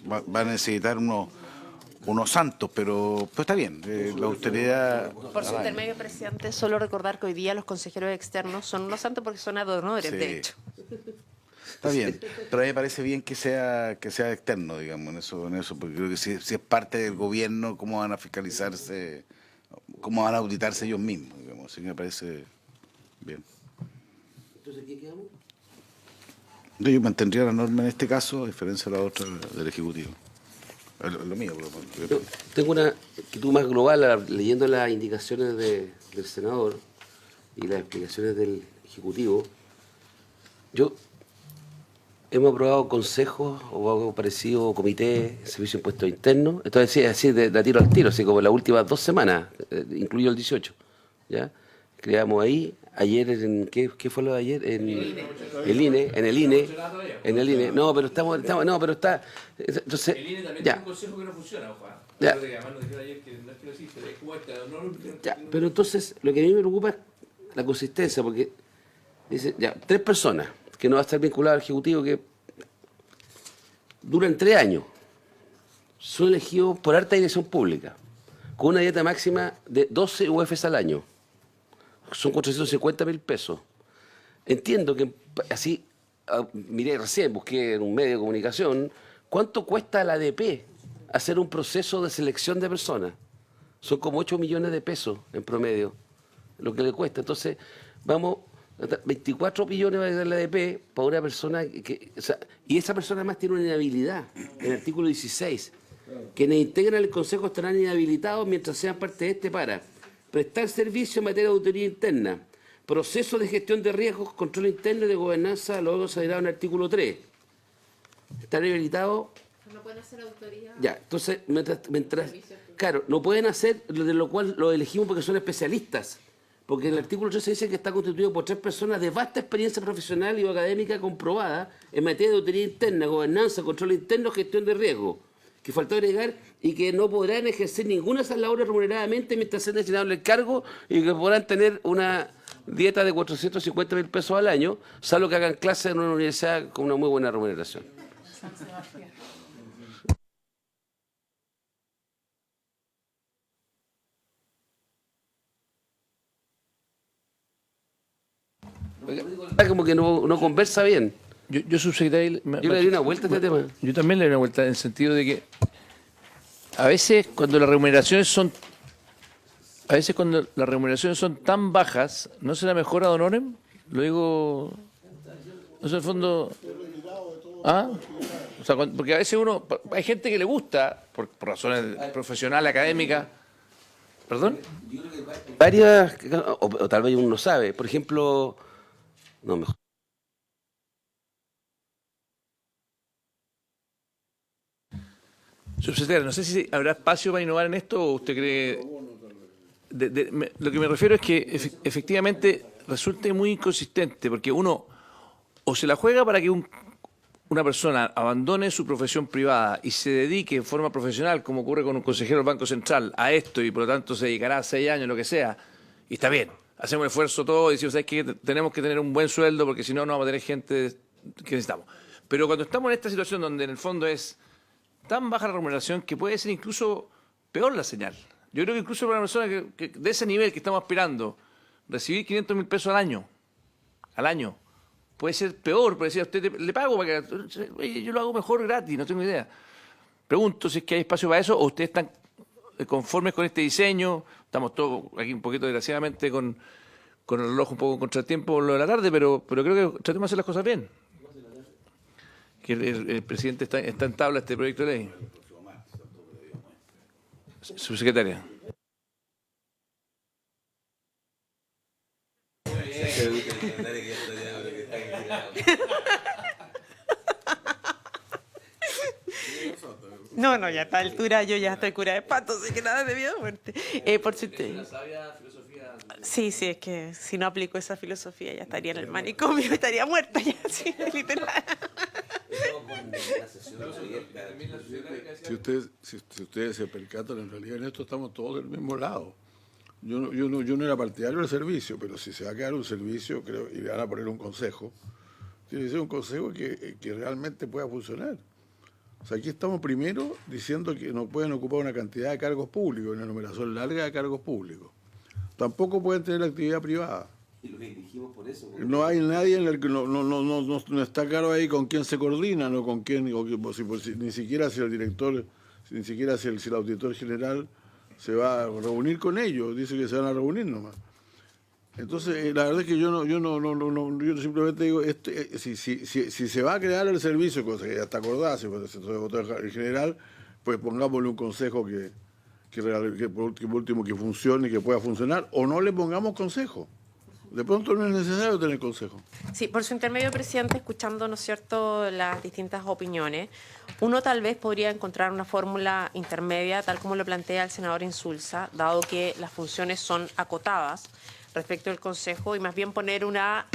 va a necesitar unos santos, pero está bien, la austeridad... Por su intermedio, presidente, solo recordar que hoy día los consejeros externos son unos santos porque son adonores, de hecho. Está bien, pero a mí me parece bien que sea externo, digamos, en eso, porque creo que si es parte del gobierno, ¿cómo van a fiscalizarse, cómo van a auditarse ellos mismos? Digamos, así que me parece bien. Entonces, ¿qué quedamos? Yo mantendría la norma en este caso, a diferencia de la otra del Ejecutivo. lo mío. Yo tengo una actitud más global, leyendo las indicaciones del senador y las explicaciones del Ejecutivo. Hemos aprobado consejos o algo parecido, comité, servicio de impuestos internos. Entonces, sí, así de tiro al tiro, así como las últimas 2 semanas, incluido el 18. ¿Ya? Creamos ahí, ayer, ¿qué fue lo de ayer? En el INE. No, pero está. Entonces, El INE también ya. tiene un consejo que no funciona, ojo. Ya. Además nos dijeron ayer que no es que no existe, es como esta, Ya, pero entonces lo que a mí me preocupa es la consistencia, porque dice, ya, 3 personas que no va a estar vinculado al Ejecutivo, que duran 3 años, son elegidos por alta dirección pública, con una dieta máxima de 12 UFs al año. Son 450.000 pesos. Entiendo que así, miré recién, busqué en un medio de comunicación, ¿cuánto cuesta a la ADP hacer un proceso de selección de personas? Son como 8 millones de pesos en promedio, lo que le cuesta. Entonces, vamos, 24 millones va a dar la ADP para una persona y esa persona además tiene una inhabilidad, en el artículo 16. Quienes integran el Consejo estarán inhabilitados mientras sean parte de este para prestar servicio en materia de auditoría interna, proceso de gestión de riesgos, control interno y de gobernanza, luego se dirá en el artículo 3. Están inhabilitados. No pueden hacer auditoría. Ya, entonces, mientras claro, no pueden hacer, de lo cual lo elegimos porque son especialistas. Porque en el artículo 13 dice que está constituido por 3 personas de vasta experiencia profesional y académica comprobada en materia de auditoría interna, gobernanza, control interno, gestión de riesgo. Que faltó agregar y que no podrán ejercer ninguna de esas labores remuneradamente mientras sean designados en el cargo y que podrán tener una dieta de 450.000 pesos al año, salvo que hagan clases en una universidad con una muy buena remuneración. Como que no conversa bien. Yo subsecretario... Yo le di una vuelta a este tema. Yo también le doy una vuelta en el sentido de que a veces cuando las remuneraciones son tan bajas, ¿no será mejor ad honorem? Lo digo, no sé, en el fondo, ¿ah? O sea, porque a veces hay gente que le gusta por razones profesionales, académicas. ¿Perdón? Varias, o tal vez uno no sabe. Por ejemplo, no mejor. Subsecretario, no sé si habrá espacio para innovar en esto o usted cree... lo que me refiero es que efectivamente resulte muy inconsistente, porque uno o se la juega para que una persona abandone su profesión privada y se dedique en forma profesional, como ocurre con un consejero del Banco Central, a esto y por lo tanto se dedicará a 6 años, lo que sea, y está bien, hacemos el esfuerzo todo y decimos, ¿sabes qué? Tenemos que tener un buen sueldo porque si no, no vamos a tener gente que necesitamos. Pero cuando estamos en esta situación donde en el fondo es tan baja la remuneración que puede ser incluso peor la señal. Yo creo que incluso para una persona que de ese nivel que estamos aspirando, recibir 500.000 pesos al año, puede ser peor, puede decir, a usted le pago para que... Oye, yo lo hago mejor gratis, no tengo idea. Pregunto si es que hay espacio para eso o ustedes están conformes con este diseño. Estamos todos aquí un poquito, desgraciadamente, con el reloj un poco en contratiempo por lo de la tarde, pero creo que tratemos de hacer las cosas bien. Que el presidente está en tabla este proyecto de ley. Subsecretaria. No, ya a esta altura yo ya estoy cura de espanto, así que nada de vida o muerte. Por si usted... Sí, es que si no aplico esa filosofía ya estaría en el manicomio, estaría muerta ya, sí, literal. Si ustedes se percatan, en realidad en esto estamos todos del mismo lado. Yo no era partidario del servicio, pero si se va a quedar un servicio, creo, y le van a poner un consejo, tiene que ser un consejo que realmente pueda funcionar. O sea, aquí estamos primero diciendo que no pueden ocupar una cantidad de cargos públicos, una numeración larga de cargos públicos. Tampoco pueden tener actividad privada. Y lo que dijimos por eso. No hay nadie en el que no está claro ahí con quién se coordinan o con quién, ni siquiera si el director, ni siquiera si el auditor general se va a reunir con ellos, dice que se van a reunir nomás. Entonces, la verdad es que yo simplemente digo, si se va a crear el servicio, cosa que ya está acordada, si se votó en general, pues pongámosle un consejo que por último que funcione y que pueda funcionar, o no le pongamos consejo. De pronto no es necesario tener consejo. Sí, por su intermedio, presidente, escuchando, ¿no es cierto?, las distintas opiniones, uno tal vez podría encontrar una fórmula intermedia, tal como lo plantea el senador Insulza, dado que las funciones son acotadas respecto al Consejo, y más bien poner una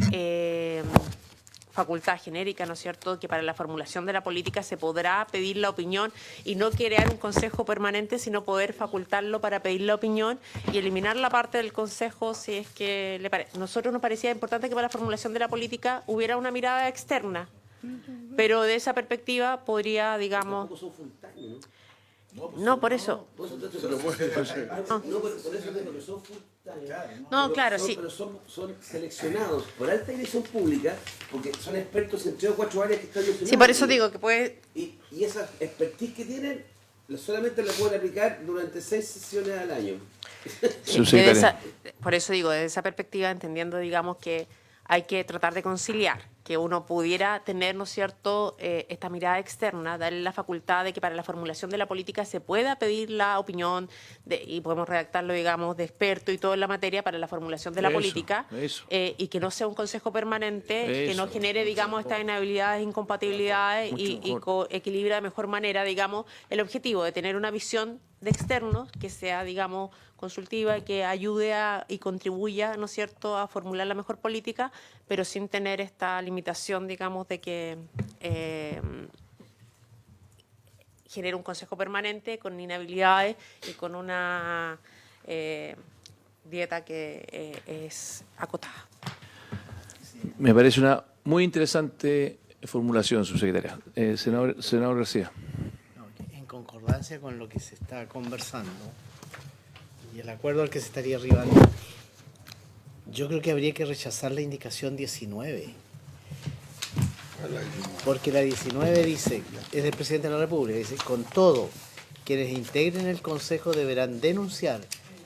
facultad genérica, ¿no es cierto?, que para la formulación de la política se podrá pedir la opinión y no crear un consejo permanente, sino poder facultarlo para pedir la opinión y eliminar la parte del consejo si es que le parece. Nosotros nos parecía importante que para la formulación de la política hubiera una mirada externa, pero de esa perspectiva podría, digamos... No, por eso. No, claro, sí. Pero son seleccionados por alta dirección pública porque son expertos en 3 o 4 áreas que están mencionadas. Sí, por eso digo que puede... Y esa expertise que tienen solamente la pueden aplicar durante 6 sesiones al año. Por eso digo, desde esa perspectiva, entendiendo, digamos, que hay que tratar de conciliar, que uno pudiera tener, ¿no es cierto?, esta mirada externa, darle la facultad de que para la formulación de la política se pueda pedir la opinión, y podemos redactarlo, digamos, de experto y todo en la materia para la formulación de la política, y que no sea un consejo permanente, que no genere, digamos, estas inhabilidades, incompatibilidades, y equilibra de mejor manera, digamos, el objetivo de tener una visión de externos que sea, digamos, consultiva y que ayude y contribuya, ¿no es cierto?, a formular la mejor política, pero sin tener esta limitación, digamos, de que genere un consejo permanente con inhabilidades y con una dieta que es acotada. Me parece una muy interesante formulación, subsecretaria. Senador García. En concordancia con lo que se está conversando y el acuerdo al que se estaría arribando, yo creo que habría que rechazar la indicación 19. Porque la 19 dice, es del presidente de la República, dice, con todo, quienes integren el Consejo deberán denunciar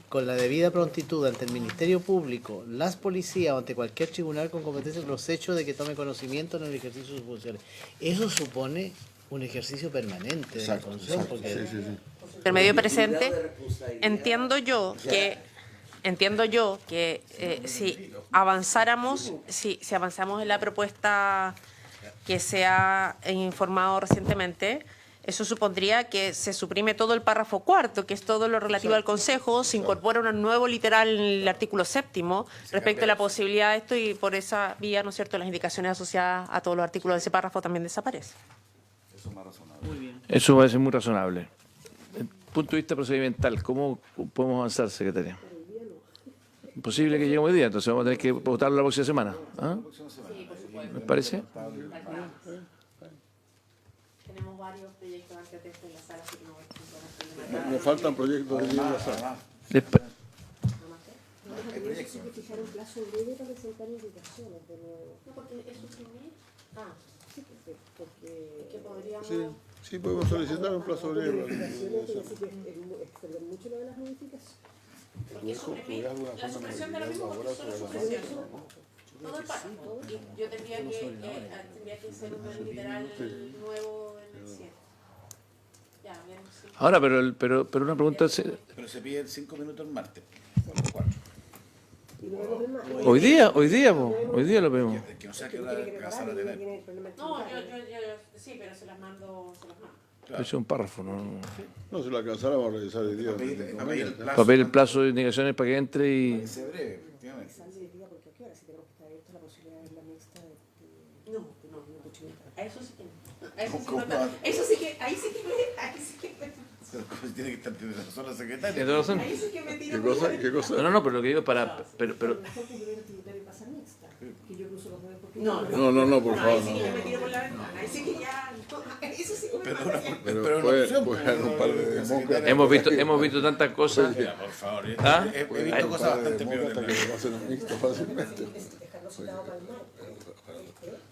con la debida prontitud ante el Ministerio Público, las policías o ante cualquier tribunal con competencia los hechos de que tome conocimiento en el ejercicio de sus funciones. Eso supone un ejercicio permanente de la función. Porque... El medio presente, entiendo yo que si avanzáramos, si avanzamos en la propuesta que se ha informado recientemente, eso supondría que se suprime todo el párrafo 4, que es todo lo relativo al Consejo, se incorpora un nuevo literal en el artículo 7º respecto a la posibilidad de esto, y por esa vía, ¿no es cierto?, las indicaciones asociadas a todos los artículos de ese párrafo también desaparecen. Eso es más razonable. Muy bien. Eso parece muy razonable. Desde el punto de vista procedimental, ¿cómo podemos avanzar, secretaria? Imposible que lleguemos hoy día, entonces vamos a tener que votarlo la próxima semana. ¿Ah? ¿Me parece? Tenemos varios proyectos antes de la sala. Me faltan proyectos de ley en la sala. Fijar un plazo breve para presentar indicaciones de nuevo. No, porque es suprimir. Sí, porque podríamos... Sí, podemos solicitar un plazo breve. Extender mucho lo de las modificaciones. Porque suprimir la supresión de lo mismo, porque solo supresión. Todo el párrafo. Yo tendría que ser un literal nuevo en el 7. Ya, bien, sí. Ahora, pero una pregunta... Pero se piden 5 minutos el martes. Hoy día lo vemos. Que no sea que la sala de la... No, yo sí, pero se las mando. Eso es un párrafo, ¿no? No, si lo alcanzáramos a revisar el día. Papel, el plazo de indicaciones para que entre y... Que sea breve, efectivamente. No. A eso sí que no. Eso sí que, ahí sí que me... Pero tiene que estar tiene razón la secretaria. ¿Tiene razón? Ahí sí que me tiro. ¿Qué cosa? No, pero lo que digo es para... Pero, No, por favor. Ahí sí que yo me tiro por la ventana. Ahí sí que ya... Eso sí que me parece. Pero puede haber un par de demócratas. hemos visto tantas cosas. Por favor. ¿Ah? He visto cosas bastante peores. Que lo pasen a mixto fácilmente.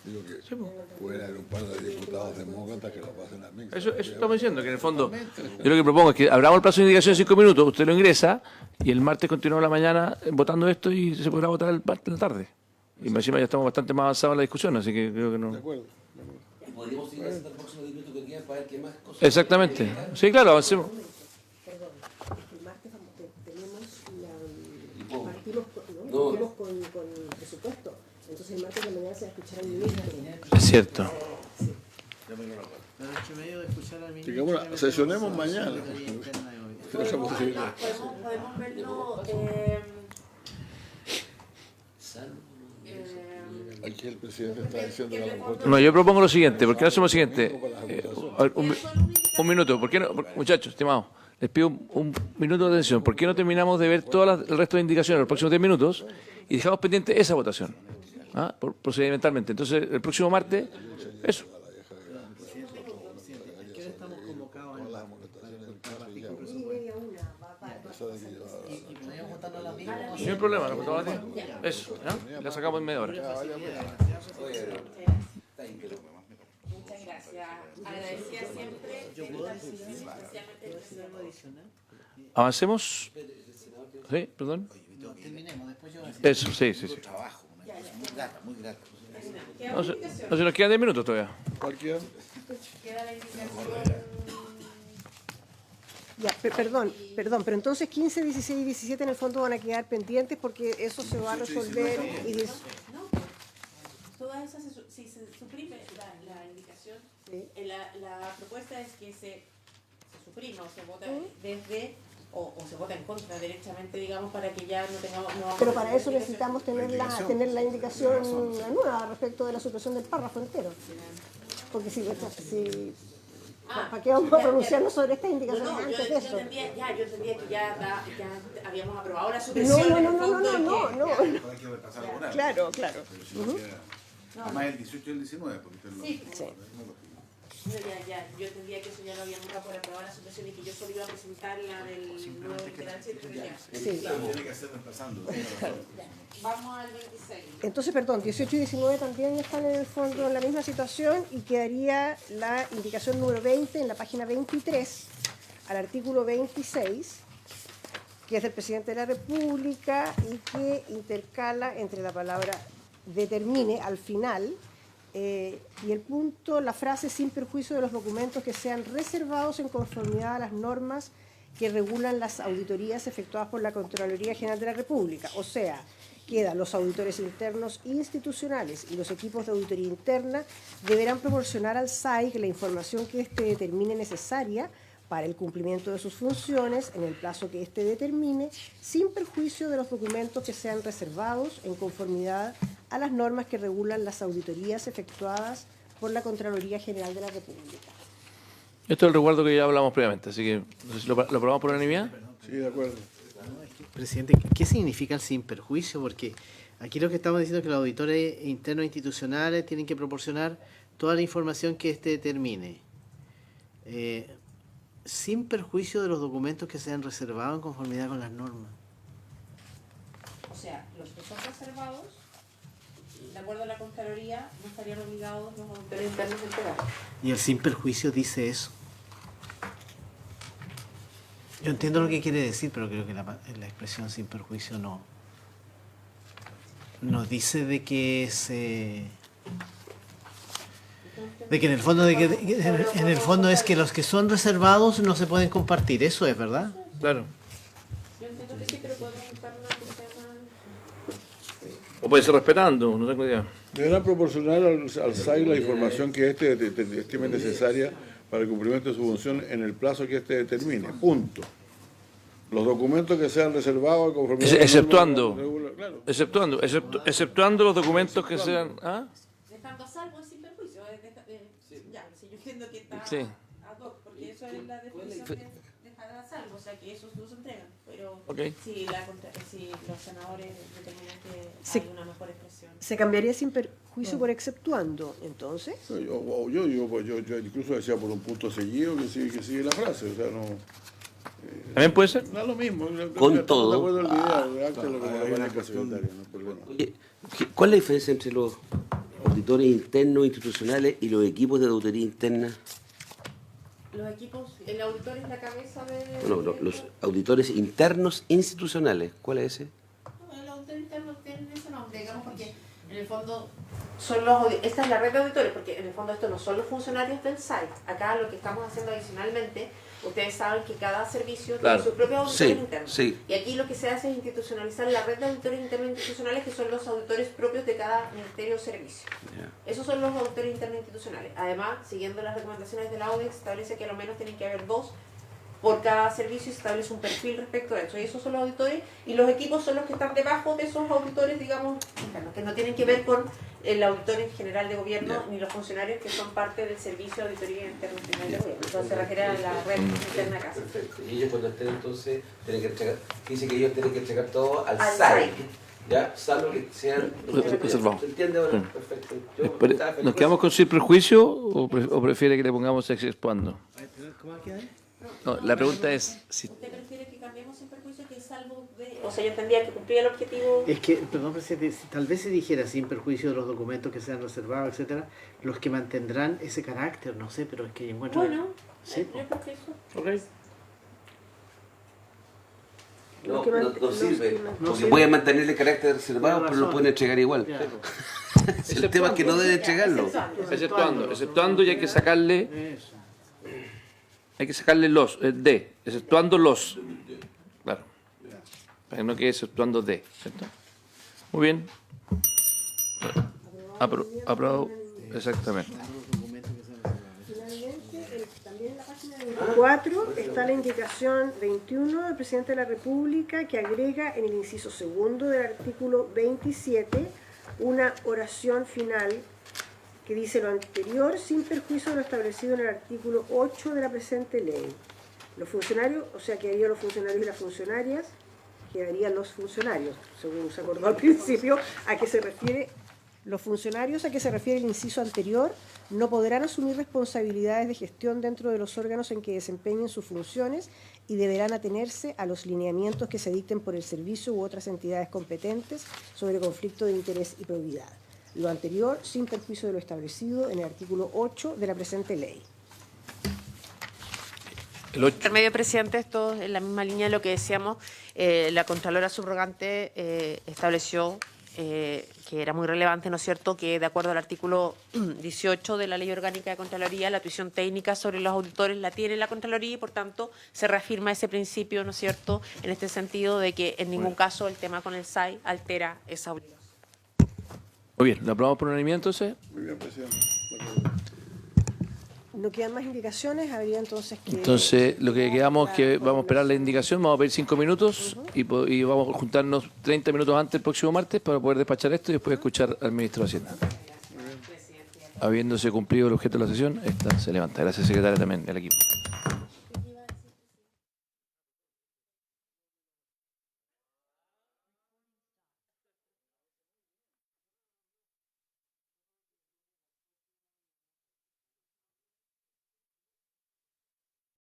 Digo que puede haber un par de diputados demócratas que lo pasen a mixto. Eso estamos diciendo, que en el fondo, yo lo que propongo es que abramos el plazo de indicación de 5 minutos, usted lo ingresa, y el martes continuamos la mañana votando esto y se podrá votar el martes en la tarde. Y encima ya estamos bastante más avanzados en la discusión, así que creo que no... De acuerdo. Podríamos seguir haciendo el próximo 10 minutos que quedan para ver qué más cosas. Exactamente. Sí, claro, avancemos. Perdón, es que el martes tenemos No. partimos con el presupuesto. Entonces el martes de la mañana se va a escuchar al ministro. Es cierto. Pero entre medio de escuchar al ministro, Digamos, le metemos sesionemos a la mañana. Secretaría Interna de Gobierno. Esa posibilidad. Podemos verlo. Aquí el presidente está diciendo que a lo mejor... No, yo propongo lo siguiente. ¿Por qué no hacemos lo siguiente? A ver, un minuto. ¿Por qué no, muchachos, estimados? Les pido un minuto de atención. ¿Por qué no terminamos de ver todo el resto de indicaciones en los próximos 10 minutos y dejamos pendiente esa votación? ¿Ah? Procedimentalmente. Entonces, el próximo martes, eso. ¿Qué hora estamos convocados para partir con presupuesto? Y podríamos votarlo a las 10. No hay problema, ¿no? Eso, ¿ya? La sacamos en media hora. Muchas gracias. Agradecida siempre. ¿Avancemos? ¿Sí? ¿Perdón? Terminemos, después yo... Eso, sí. Trabajo, muy grata, muy grata. No se nos quedan 10 minutos todavía. Cualquier... Queda la indicación. Ya, perdón, pero entonces 15, 16 y 17 en el fondo van a quedar pendientes porque eso se va a resolver y Todas esas, si se suprime la indicación, la propuesta es que se suprima o se vota desde, o se vota en contra derechamente, digamos, para que ya no tengamos... pero para eso necesitamos tener la indicación la nueva respecto de la supresión del párrafo entero. Porque ¿para qué vamos a pronunciarnos sobre estas indicaciones antes de eso? Yo entendía que ya habíamos aprobado la supresión. No. Hay que repasar alguna. Claro. Además el 18 y el 19, porque usted lo... Sí. Yo entendía que eso ya lo habíamos dado por aprobar la supresión y que yo solo iba a presentar la del nuevo literal 103. Tiene que hacer reemplazando. Vamos al 26. Entonces, perdón, 18 y 19 también están en el fondo en la misma situación y quedaría la indicación número 20 en la página 23 al artículo 26, que es del presidente de la República y que intercala entre la palabra determine al final y el punto, la frase sin perjuicio de los documentos que sean reservados en conformidad a las normas que regulan las auditorías efectuadas por la Contraloría General de la República. O sea, quedan los auditores internos institucionales y los equipos de auditoría interna deberán proporcionar al SAIC la información que éste determine necesaria para el cumplimiento de sus funciones en el plazo que éste determine, sin perjuicio de los documentos que sean reservados en conformidad a las normas que regulan las auditorías efectuadas por la Contraloría General de la República. Esto es el resguardo que ya hablamos previamente, así que no sé si lo aprobamos por unanimidad. Sí, de acuerdo. Presidente, ¿qué significa el sin perjuicio? Porque aquí lo que estamos diciendo es que los auditores internos institucionales tienen que proporcionar toda la información que éste determine. Sin perjuicio de los documentos que sean reservados en conformidad con las normas. O sea, los que son reservados, de acuerdo a la Contraloría, no estarían obligados los auditores internos a entregar. Y el sin perjuicio dice eso. Yo entiendo lo que quiere decir, pero creo que la expresión sin perjuicio no dice de que en el fondo es que los que son reservados no se pueden compartir. Eso es, ¿verdad? Claro. Yo entiendo que sí, pero podemos buscar una que sea más... O puede ser respetando, no tengo idea. Deberán proporcionar al SAIC la información que éste estime necesaria para el cumplimiento de su función en el plazo que éste determine. Punto. Los documentos que sean reservados conforme exceptuando los documentos que sean... ¿ah? Dejando a salvo sin perjuicio. Ya, si yo entiendo que está Sí. ad hoc, porque eso es la definición de dejar a salvo, o sea que esos no se entregan. Pero Ok. si los senadores determinan que Sí. hay una mejor expresión. Se cambiaría sin perjuicio por exceptuando, entonces. Yo incluso decía por un punto seguido que sigue la frase, o sea, no... ¿También puede ser? No es lo mismo. Con todo. De acuerdo al idea, redacte lo que me vaya la secretaria, no hay problema. Oye, ¿cuál es la diferencia entre los auditores internos institucionales y los equipos de auditoría interna? Los equipos, el auditor es la cabeza de... Bueno, los auditores internos institucionales, ¿cuál es ese? El auditor interno tiene ese nombre, digamos, porque en el fondo esta es la red de auditores, porque en el fondo esto no son los funcionarios del site. Acá lo que estamos haciendo adicionalmente, ustedes saben que cada servicio Claro. tiene sus propios auditores Sí, internos. sí. Y aquí lo que se hace es institucionalizar la red de auditores internos institucionales, que son los auditores propios de cada ministerio o servicio. Ya. Esos son los auditores internos institucionales. Además, siguiendo las recomendaciones de la ODE, establece que a lo menos tienen que haber 2 por cada servicio y se establece un perfil respecto a eso. Y esos son los auditores, y los equipos son los que están debajo de esos auditores, digamos, internos, que no tienen que ver con el auditor en general de gobierno, ni los funcionarios que son parte del servicio de auditoría interna de gobierno. Entonces se refiere a la red interna acá. Perfecto. Y ellos cuando estén entonces tienen que entregar, dice que ellos tienen que entregar todo al Al SAI. SAI. ¿Ya? Salvo que sean... Reservado. ¿Se entiende ahora? Perfecto. Yo estaba feliz ¿Nos con quedamos eso. con sin perjuicio o prefiere que le pongamos exceptuando? ¿Cómo queda? No, la pregunta es si ¿Usted prefiere que cambiemos sin perjuicio que salvo de...? O sea, yo entendía que cumplía el objetivo... Es que, perdón, presidente, tal vez se dijera sin perjuicio de los documentos que sean reservados, etcétera, los que mantendrán ese carácter, no sé, pero es que encuentro... Bueno, Sí, yo creo que eso... Ok. No, que no sirve. no Porque sirve. pueden mantener el carácter reservado, Tiene pero lo razón. pueden entregar igual. Ya. El tema es que no deben entregarlo. exceptuando y hay que sacarle Eso. los exceptuando los, claro, para que no quede exceptuando de, ¿cierto? Muy bien. Aprobado, exactamente. Finalmente, también en la página 24 está la indicación 21 del presidente de la República, que agrega en el inciso segundo del artículo 27 una oración final que dice lo anterior sin perjuicio de lo establecido en el artículo 8 de la presente ley. Los funcionarios, o sea, quedarían los funcionarios y las funcionarias, quedarían los funcionarios, según se acordó al principio, a qué se refiere los funcionarios, a qué se refiere el inciso anterior, no podrán asumir responsabilidades de gestión dentro de los órganos en que desempeñen sus funciones y deberán atenerse a los lineamientos que se dicten por el servicio u otras entidades competentes sobre conflicto de interés y probidad. Lo anterior, sin perjuicio de lo establecido en el artículo 8 de la presente ley. El 8. Intermedio, presidente, esto en la misma línea de lo que decíamos, la Contralora Subrogante estableció que era muy relevante, ¿no es cierto?, que de acuerdo al artículo 18 de la Ley Orgánica de Contraloría, la tuición técnica sobre los auditores la tiene la Contraloría y, por tanto, se reafirma ese principio, ¿no es cierto?, en este sentido de que en ningún caso el tema con el SAI altera esa obligación. Muy bien, ¿lo aprobamos por unanimidad entonces? Muy bien, presidente. No quedan más indicaciones, habría entonces que... Entonces, lo que quedamos es que vamos a esperar la indicación, vamos a pedir 5 minutos y vamos a juntarnos 30 minutos antes el próximo martes para poder despachar esto y después escuchar al ministro de Hacienda. Habiéndose cumplido el objeto de la sesión, esta se levanta. Gracias, secretaria, también, el equipo.